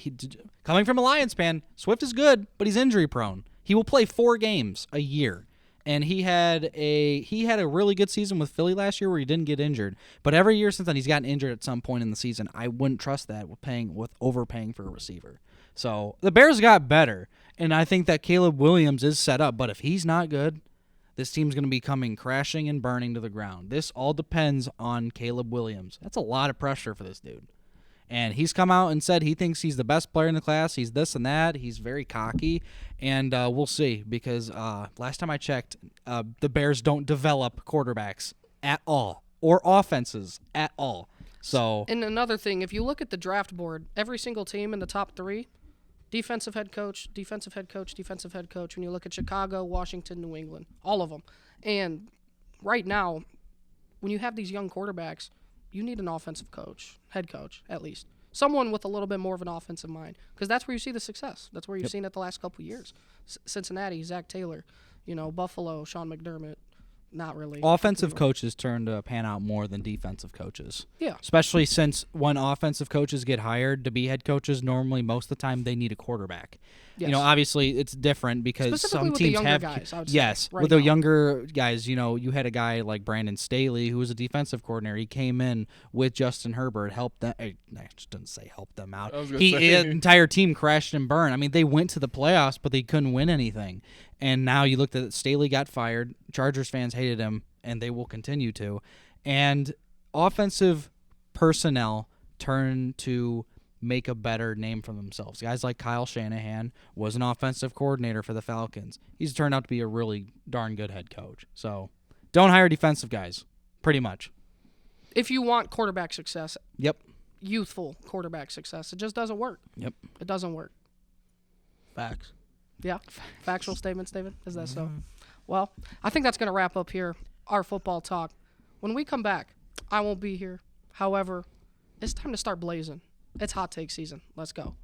coming from a Lions fan. Swift is good, but he's injury prone. He will play 4 games a year. And he had a really good season with Philly last year where he didn't get injured. But every year since then, he's gotten injured at some point in the season. I wouldn't trust that with overpaying for a receiver. So the Bears got better, and I think that Caleb Williams is set up. But if he's not good, this team's going to be coming crashing and burning to the ground. This all depends on Caleb Williams. That's a lot of pressure for this dude. And he's come out and said he thinks he's the best player in the class. He's this and that. He's very cocky. And we'll see because last time I checked, the Bears don't develop quarterbacks at all or offenses at all. So, And another thing, if you look at the draft board, every single team in the top 3, defensive head coach, defensive head coach, defensive head coach. When you look at Chicago, Washington, New England, all of them. And right now, when you have these young quarterbacks, you need an offensive coach, head coach, at least. Someone with a little bit more of an offensive mind. Because that's where you see the success. That's where you've seen it the last couple of years. Cincinnati, Zach Taylor. Buffalo, Sean McDermott. Not really. offensive coaches turn to pan out more than defensive coaches. Yeah. Especially since when offensive coaches get hired to be head coaches, normally most of the time they need a quarterback. Yes. Obviously it's different because Specifically some with the teams younger have guys, I would say, yes, right with the now. younger guys, you had a guy like Brandon Staley who was a defensive coordinator. He came in with Justin Herbert, helped them. I just didn't say help them out. I was gonna The say. entire team crashed and burned. I mean, they went to the playoffs, but they couldn't win anything. And now you looked at it, Staley got fired. Chargers fans hated him, and they will continue to. And offensive personnel turn to make a better name for themselves. Guys like Kyle Shanahan was an offensive coordinator for the Falcons. He's turned out to be a really darn good head coach. So don't hire defensive guys, pretty much. If you want quarterback success, Yep. youthful quarterback success, it just doesn't work. Yep. It doesn't work. Facts. Yeah. Factual statements, David? Is that so? Well, I think that's going to wrap up here our football talk. When we come back, I won't be here. However, it's time to start blazing. It's hot take season. Let's go.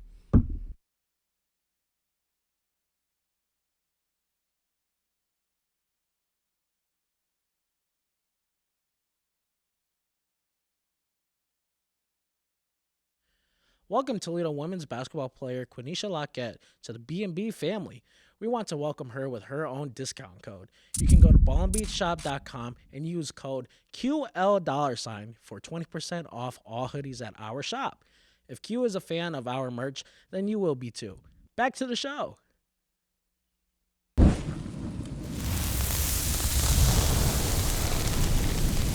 Welcome Toledo women's basketball player Quenisha Lockett to the B&B family. We want to welcome her with her own discount code. You can go to ballandbeachshop.com and use code QL$ for 20% off all hoodies at our shop. If Q is a fan of our merch, then you will be too. Back to the show.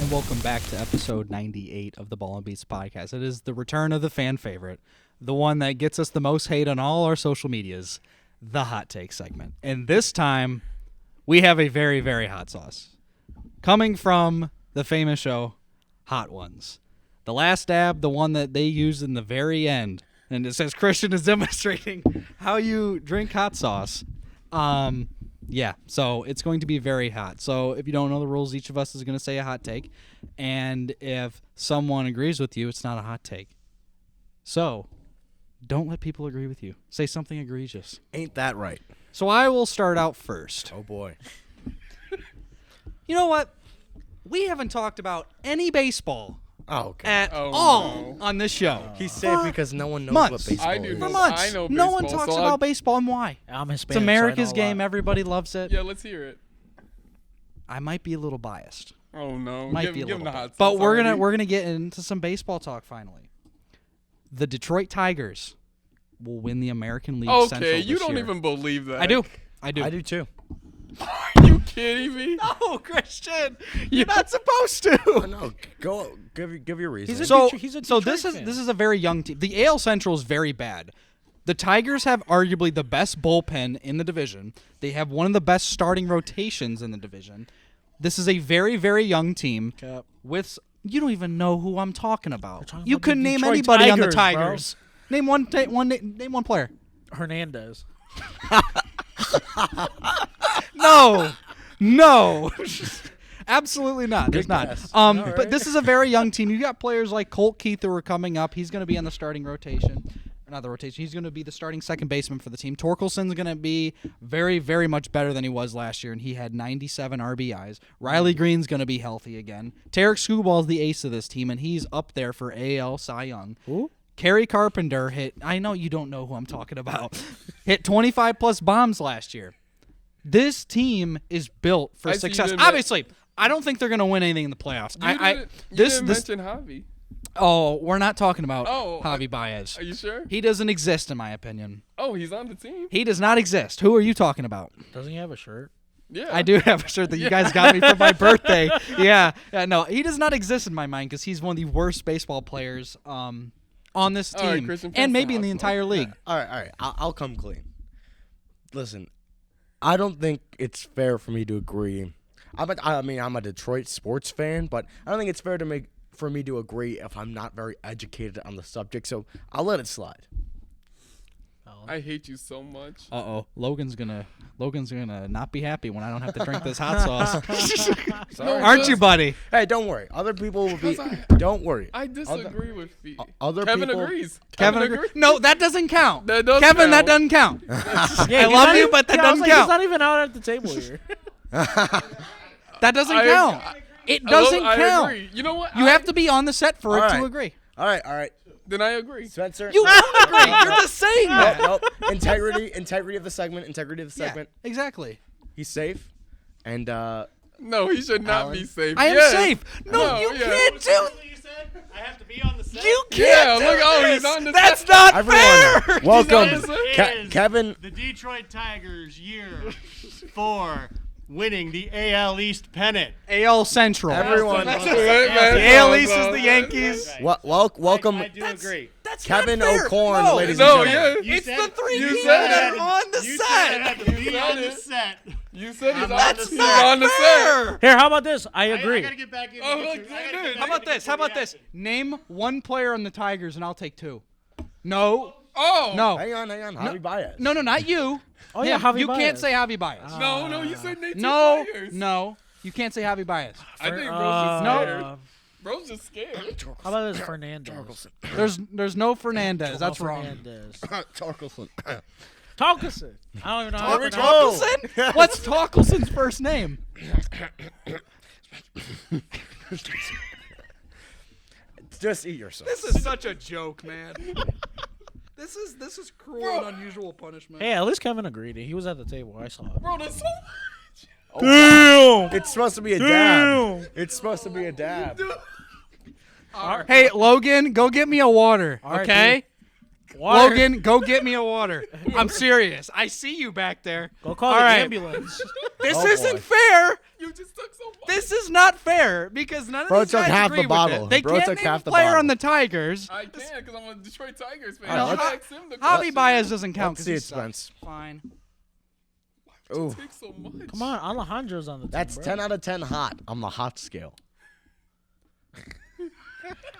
And welcome back to episode 98 of the Ball and Beats podcast. It is the return of the fan favorite, the one that gets us the most hate on all our social medias, the hot take segment. And this time, we have a very, very hot sauce. Coming from the famous show, Hot Ones. The last dab, the one that they used in the very end. And it says Christian is demonstrating how you drink hot sauce. Yeah, so it's going to be very hot. So if you don't know the rules, each of us is going to say a hot take. And if someone agrees with you, it's not a hot take. So don't let people agree with you. Say something egregious. Ain't that right? So I will start out first. Oh, boy. You know what? We haven't talked about any baseball Oh, okay. at Oh, all no. on this show. He's safe because no one knows months. what baseball I do is. know. For months. I know No one baseball, talks so about baseball and why. I'm It's Hispanic. America's so I know a game. lot. Everybody loves it. Yeah, let's hear it. I might be a little biased. Oh no, Might give, be a give him little the hot bit. But sauce we're already. gonna get into some baseball talk finally. The Detroit Tigers will win the American League Central Okay, you this don't year. even believe that. I do. I do. I do too. Are you kidding me? No, Christian, you're not supposed to. No, go give your reason. He's a So Detroit this fan. is a very young team. The AL Central is very bad. The Tigers have arguably the best bullpen in the division. They have one of the best starting rotations in the division. This is a very, very young team Cap. with you don't even know who I'm talking about. talking You about the couldn't name Detroit anybody on the Tigers, bro. Tigers. Name one player. Hernandez. No. Absolutely not. There's not. guess. But this is a very young team. You got players like Colt Keith who are coming up. He's going to be on the starting rotation. Not the rotation. He's going to be the starting second baseman for the team. Torkelson's going to be very, very much better than he was last year, and he had 97 RBIs. Riley Green's going to be healthy again. Tarek Skubal the ace of this team, and he's up there for AL Cy Young. Who? Kerry Carpenter hit. I know you don't know who I'm talking about. Hit 25 plus bombs last year. This team is built for I see you success. didn't Obviously, I don't think they're going to win anything in the playoffs. You didn't mention Javi. Oh, we're not talking about Oh, Javi Baez. Are you sure? He doesn't exist, in my opinion. Oh, he's on the team. He does not exist. Who are you talking about? Doesn't he have a shirt? Yeah, I do have a shirt that you guys got me for my birthday. Yeah. No, he does not exist in my mind because he's one of the worst baseball players on this All right, team Christian, and pass maybe the in the hot entire league. All right. I'll come clean. Listen, I don't think it's fair for me to agree. I'm a Detroit sports fan, but I don't think it's fair for me to agree if I'm not very educated on the subject. So I'll let it slide. I hate you so much. Uh-oh. Logan's gonna not be happy when I don't have to drink this hot sauce. No, Aren't you, buddy? Hey, don't worry. Other people will be. Don't worry. I disagree with Fee. Other Kevin people- agrees. Kevin agrees. No, that doesn't count. That does Kevin, that count. doesn't count. Yeah, I love you, but that doesn't He's count. not even out at the table here. That doesn't I- count. It doesn't I count. agree. You know what? You have to be on the set for All it to right. agree. All right. Then I agree. Spencer. You don't agree. You're just saying that. Nope. Integrity of the segment. Yeah, segment. exactly. He's safe, and No, he should not Alan? be safe. I am Yes. safe. No, you yeah. can't do. You said I have to be on the set. You Yeah, can't do look, oh, this. he's on the That's set. not everyone, fair. welcome, He's on the set. Kevin. The Detroit Tigers year for winning the AL East pennant. AL Central. Everyone. That's The all, AL East is bro. the Yankees. Welcome, I do agree. That's Kevin not fair. O'Korn, No, ladies No, and gentlemen. yeah. It's the three you people said that it. are on the You said I had set. to be You on said the it. set. You said he's on That's the, not on the set. fair. Here, how about this? I I agree. gotta get back in. Oh, the look, picture. I gotta dude. get back How about in the this? How about this? reaction. Name one player on the Tigers, and I'll take two. No. Oh. No. Hang on, Javi Baez. No, not you. Oh, yeah, Him. Javi You can't Baez. say Javi Baez. No, you said Nate No, players. no. You can't say Javi Baez. I think Uh, bro's just No. scared. Bro's just scared. How about this, Fernandez? There's no Fernandez. That's wrong. Fernandez. Torkelson. Talkeson. I don't even know how to we pronounce go. it. Torkelson? What's Torkelson's first name? Just eat yourself. This is such a joke, man. This is cruel and unusual punishment. Hey, at least Kevin agreed. He was at the table. I saw it. Bro, that's so much. It's supposed to be a dab. It's supposed to be a dab. Hey, Logan, go get me a water, All right, okay? Water. Logan, go get me a water. I'm serious. I see you back there. Go call All the right. ambulance. This Oh, isn't boy. fair. You just took so much. This is not fair because none of Bro these took guys half agree the with bottle. it. They Bro can't took name half a the player bottle. on the Tigers. I can't because I'm a Detroit Tigers fan. All right, I let's- asked him the Javi question. Baez doesn't count. Let's 'cause see he it, sucks. Spence. Fine. Ooh, Take so much. Come on, Alejandro's on the team. that's bro. 10 out of 10 hot on the hot scale.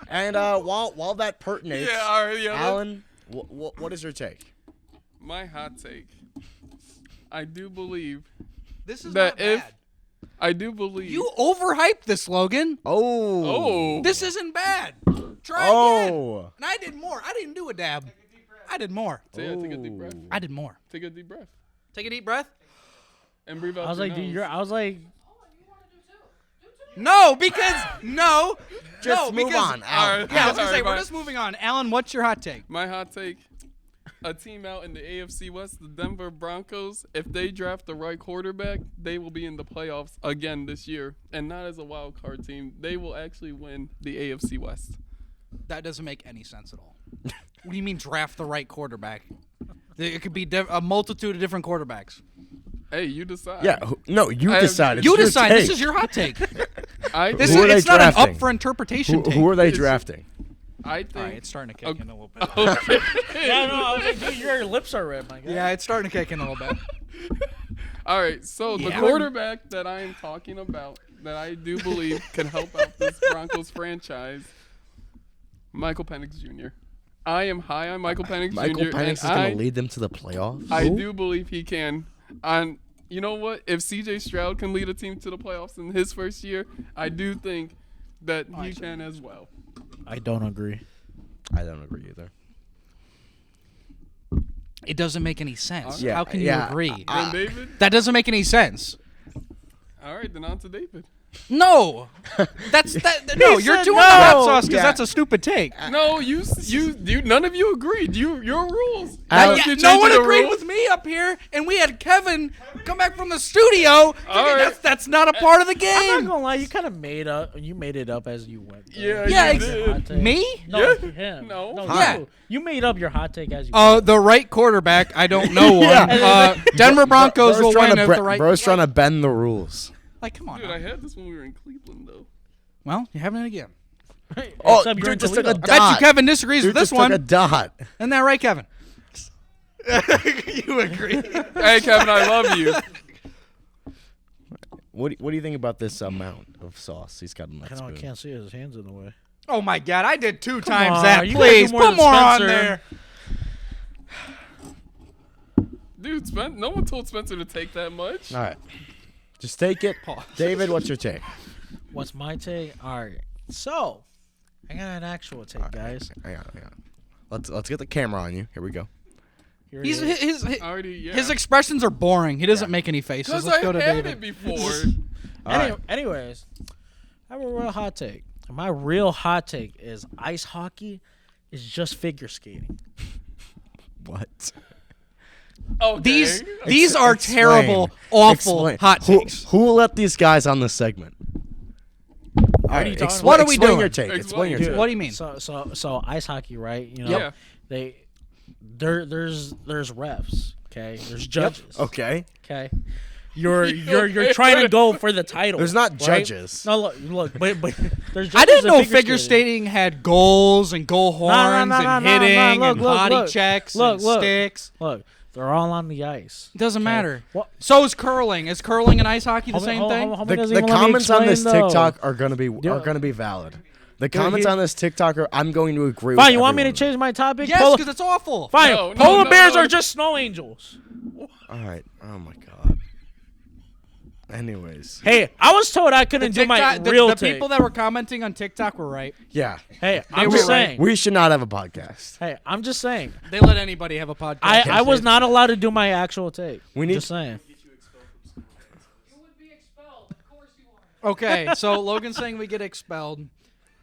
And while that pertinates, Yeah, all right, yeah. Alan, what is your take? My hot take. I do believe. This is That not if- bad. I do believe. You overhyped this, Logan. Oh. Oh. This isn't bad. Try again. Oh. And I did more. I didn't do a dab. I did more. Take a deep breath. I did more. Take a deep breath. Take a deep breath. And breathe out I was your like, dude, nose. I was like, No, because no. Just no, move because on, Alan. yeah, I was gonna All say right, we're bye. just moving on. Alan, what's your hot take? My hot take. A team out in the AFC West, the Denver Broncos, if they draft the right quarterback, they will be in the playoffs again this year. And not as a wild card team. They will actually win the AFC West. That doesn't make any sense at all. What do you mean draft the right quarterback? It could be a multitude of different quarterbacks. Hey, you decide. Yeah, no, you I- decide. It's You your decide. take. This is your hot take. I This Who is, are they it's not an drafting? up for interpretation take. Who are they It's- drafting? I think. All right, it's starting to kick in a little bit. yeah, no, I was like, dude, your lips are red, my guy. Yeah, it's starting to kick in a little bit. All right, so the Yeah. quarterback that I am talking about, that I do believe can help out this Broncos franchise, Michael Penix Jr. I am high on Michael Penix Michael Jr. Penix and is going to lead them to the playoffs? I do believe he can. On you know what? If C.J. Stroud can lead a team to the playoffs in his first year, I do think that he can as well. I don't agree. I don't agree either. It doesn't make any sense. Yeah, How can you yeah. agree? Then David? That doesn't make any sense. All right, then on to David. No, that's that. No, you're said doing no. the hot sauce because Yeah. that's a stupid take. No, you, none of you agreed. Your rules. Alex- You're No one changing the agreed rules? with me up here, and we had Kevin come back from the studio. right. That's not a part of the I'm game. not gonna lie, you kind of made it up as you went. though. Yeah, Yeah, you ex- did. Hot take. Me? No, Yeah. him. No. Yeah. You made up your hot take as you went. The right quarterback. I don't know one. Denver Broncos will win if the right. Bro's trying to bend the rules. Like, come on. Dude, now. I had this when we were in Cleveland, though. Well, you're having it again. Oh, Except you're in dude just took a Toledo. I bet dot. you Kevin disagrees Dude with this just took a one. dot. Isn't that right, Kevin? You agree? Hey, Kevin, I love you. What do you think about this amount of sauce he's got in that I know I spoon? can't see his hands in the way. Oh my God! I did 2 times on, that. you gotta Please do more put than more on Spencer. there. Dude, no one told Spencer to take that much. All right. Just take it. David, what's your take? What's my take? All right. So, I got an actual take, guys. Hang on. Let's get the camera on you. Here we go. Here it His is. his expressions are boring. He doesn't make any faces. Because Let's I go to had David. it before. Anyways, I have a real hot take. And my real hot take is ice hockey is just figure skating. What? Okay. These are terrible, awful Explain. hot takes. Who let these guys on this segment? All right, you talking explain, about? What are we explain doing? your take. Explain your Dude. take. What do you mean? So ice hockey, right? You know, Yeah. there's refs, okay? There's judges. Okay. Okay. You're trying to go for the title. There's not right? judges. No, look, but there's judges I didn't in know figure skating. skating had goals and goal horns and hitting and body checks and sticks. Look, they're all on the ice. It doesn't matter. What? So is curling. Is curling and ice hockey the same thing? The comments on this TikTok are gonna be valid. The comments here- on this TikTok are I'm going to agree with. Fine, you want me to everyone. change my topic? Yes, because it's awful. Fine. No, Polar bears no. are just snow angels. All right. Oh my god. Anyways. Hey, I was told I couldn't do my TikTok- real the take. people that were commenting on TikTok were right. Yeah. Hey, I'm were just right. saying. We should not have a podcast. Hey, I'm just saying. They let anybody have a podcast. I was not allowed to do my actual take. We need- Just saying. Okay, so Logan's saying we get expelled.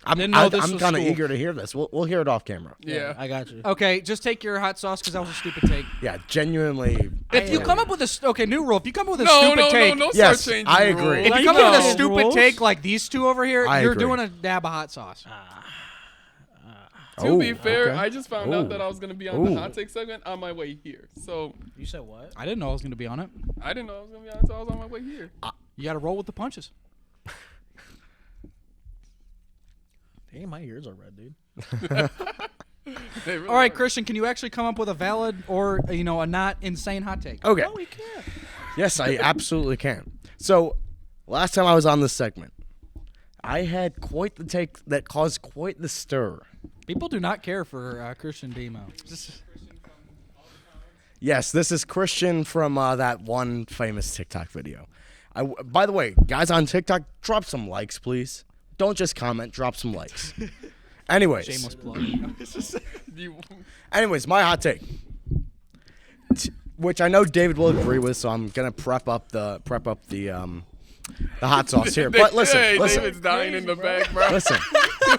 I'm Didn't know this I'm was kind of school. eager to hear this. We'll hear it off camera. Yeah. I got you. Okay, just take your hot sauce because that was a stupid take. Yeah, genuinely. If you come up with a new rule, if you come up with a No, stupid no, take, no, no. Yes, Start changing I the agree. rules. if you No, come up with a no. stupid Rules? take like these two over here, I you're agree. doing a dab of hot sauce. To be Oh, fair, okay. I just found Ooh. out that I was going to be on Ooh. the hot take segment on my way here. So You said what? I didn't know I was going to be on it. I didn't know I was going to be on it until I was on my way here. You got to roll with the punches. Hey, my ears are red, dude. They really All right, are. Christian, can you actually come up with a valid or a not insane hot take? Okay. we can't. Yes, I absolutely can. So, last time I was on this segment, I had quite the take that caused quite the stir. People do not care for Christian Demo. Yes, this is Christian from that one famous TikTok video. By the way, guys on TikTok, drop some likes, please. Don't just comment, drop some likes. Anyways, Shameless plug. anyways, my hot take, which I know David will agree with, so I'm gonna prep up the hot sauce here. But listen, Hey, listen, David's dying in the back, bro. listen,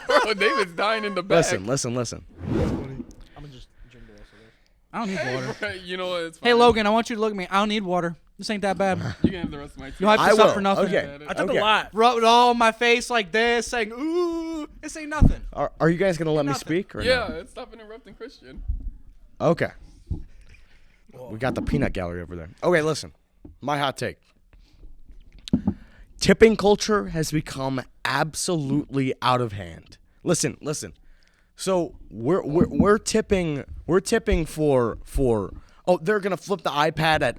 Bro, David's dying in the back. listen. I'm gonna just drink the rest of this. I don't need water. Right, you know what? It's fine. Hey, Logan, I want you to look at me. I don't need water. This ain't that bad. You can have the rest of my tea. You hype I this will. up for nothing. Okay. I took Okay. a lot. Rub it all on my face like this, saying, ooh, this ain't nothing. Are you guys gonna let me Nothing. speak or Yeah, no? stop interrupting Christian. Okay. We got the peanut gallery over there. Okay, listen. My hot take. Tipping culture has become absolutely out of hand. Listen. So we're tipping for they're gonna flip the iPad at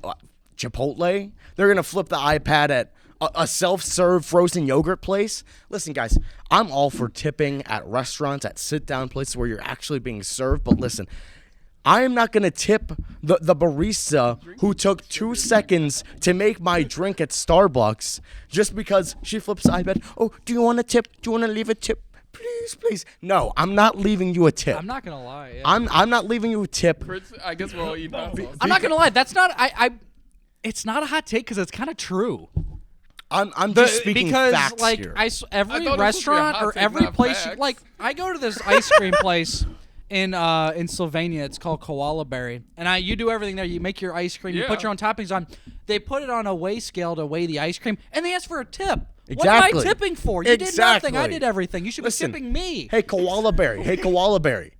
Chipotle. They're gonna flip the iPad at a self-serve frozen yogurt place. Listen, guys, I'm all for tipping at restaurants, at sit-down places where you're actually being served. But listen, I am not going to tip the barista who took 2 seconds to make my drink at Starbucks just because she flips the iPad. Oh, do you want a tip? Do you want to leave a tip? Please. No, I'm not leaving you a tip. I'm not gonna lie. Yeah. I'm not leaving you a tip. I guess we're all eating hot sauce. I'm not gonna lie. That's not. It's not a hot take because it's kind of true. I'm just speaking because facts like here. Every I thought it was restaurant supposed to be a hot or take, every not place facts. like I go to this ice cream place in Sylvania. It's called Koala Berry, and you do everything there. You make your ice cream. You put Yeah. your own toppings on. They put it on a weigh scale to weigh the ice cream, and they ask for a tip. Exactly. What am I tipping for? You did nothing. I Exactly. did everything. You should Listen, be tipping me. Hey, Koala Berry.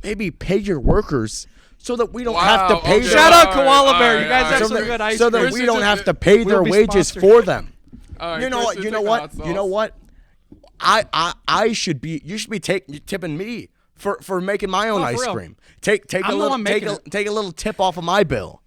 Maybe pay your workers so that we don't have to Wow, pay okay. them. Shout out All Koala right, Berry. all You guys right, have all some right. good ice So cream. that we Christian don't just- have to pay their We'll be wages sponsored. for them. All right, You know what? Christian, You know take the what? hot sauce. You know what? I should be. You should be tipping me for making my own Oh, for ice real. cream. Take a I'm the little one making it. take a little tip off of my bill.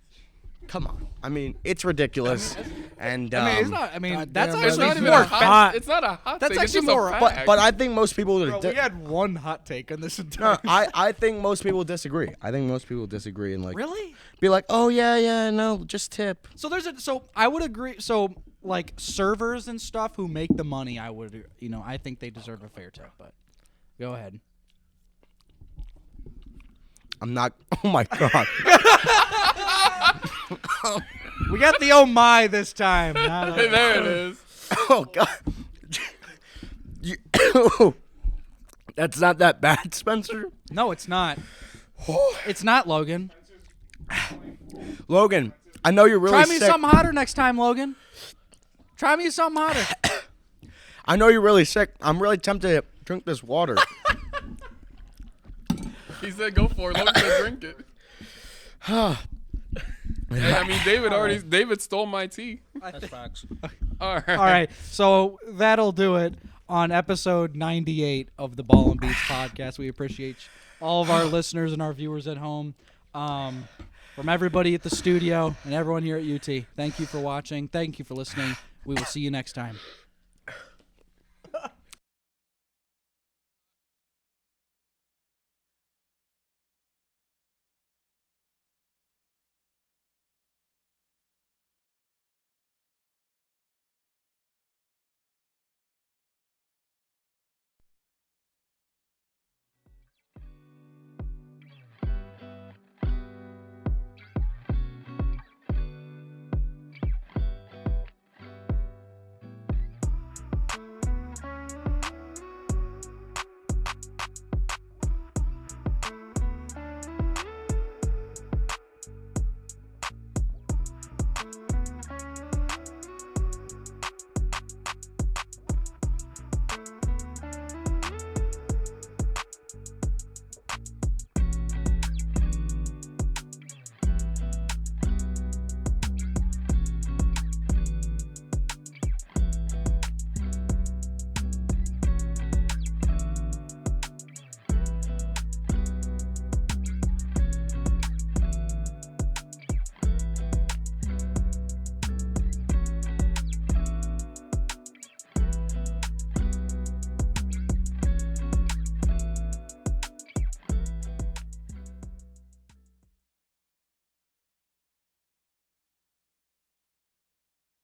Come on. I mean, it's ridiculous. And I mean, it's not. I mean, that's damn, It's actually not even more a hot. fat. It's not a hot. That's take, it's actually just more- A but fact. I think most people had one hot take on this entire. no, I think most people disagree. I think most people disagree and like Really? be like, "Oh yeah, no, just tip." So so I would agree. So like servers and stuff who make the money, I would, I think they deserve a fair tip. But go ahead. I'm not. Oh my god. We got the oh my this time. Not a- there it is. Oh god. That's not that bad, Spencer. no, it's not. It's not, Logan. Logan, I know you're really Try me sick. something hotter next time, Logan. Try me something hotter. I know you're really sick. I'm really tempted to drink this water. He said, "Go for it." Logan said, "Drink it." Hey, I mean, David stole my tea. That's facts. All right. All right, so that'll do it on episode 98 of the Ball and Beats podcast. We appreciate all of our listeners and our viewers at home. From everybody at the studio and everyone here at UT, thank you for watching. Thank you for listening. We will see you next time.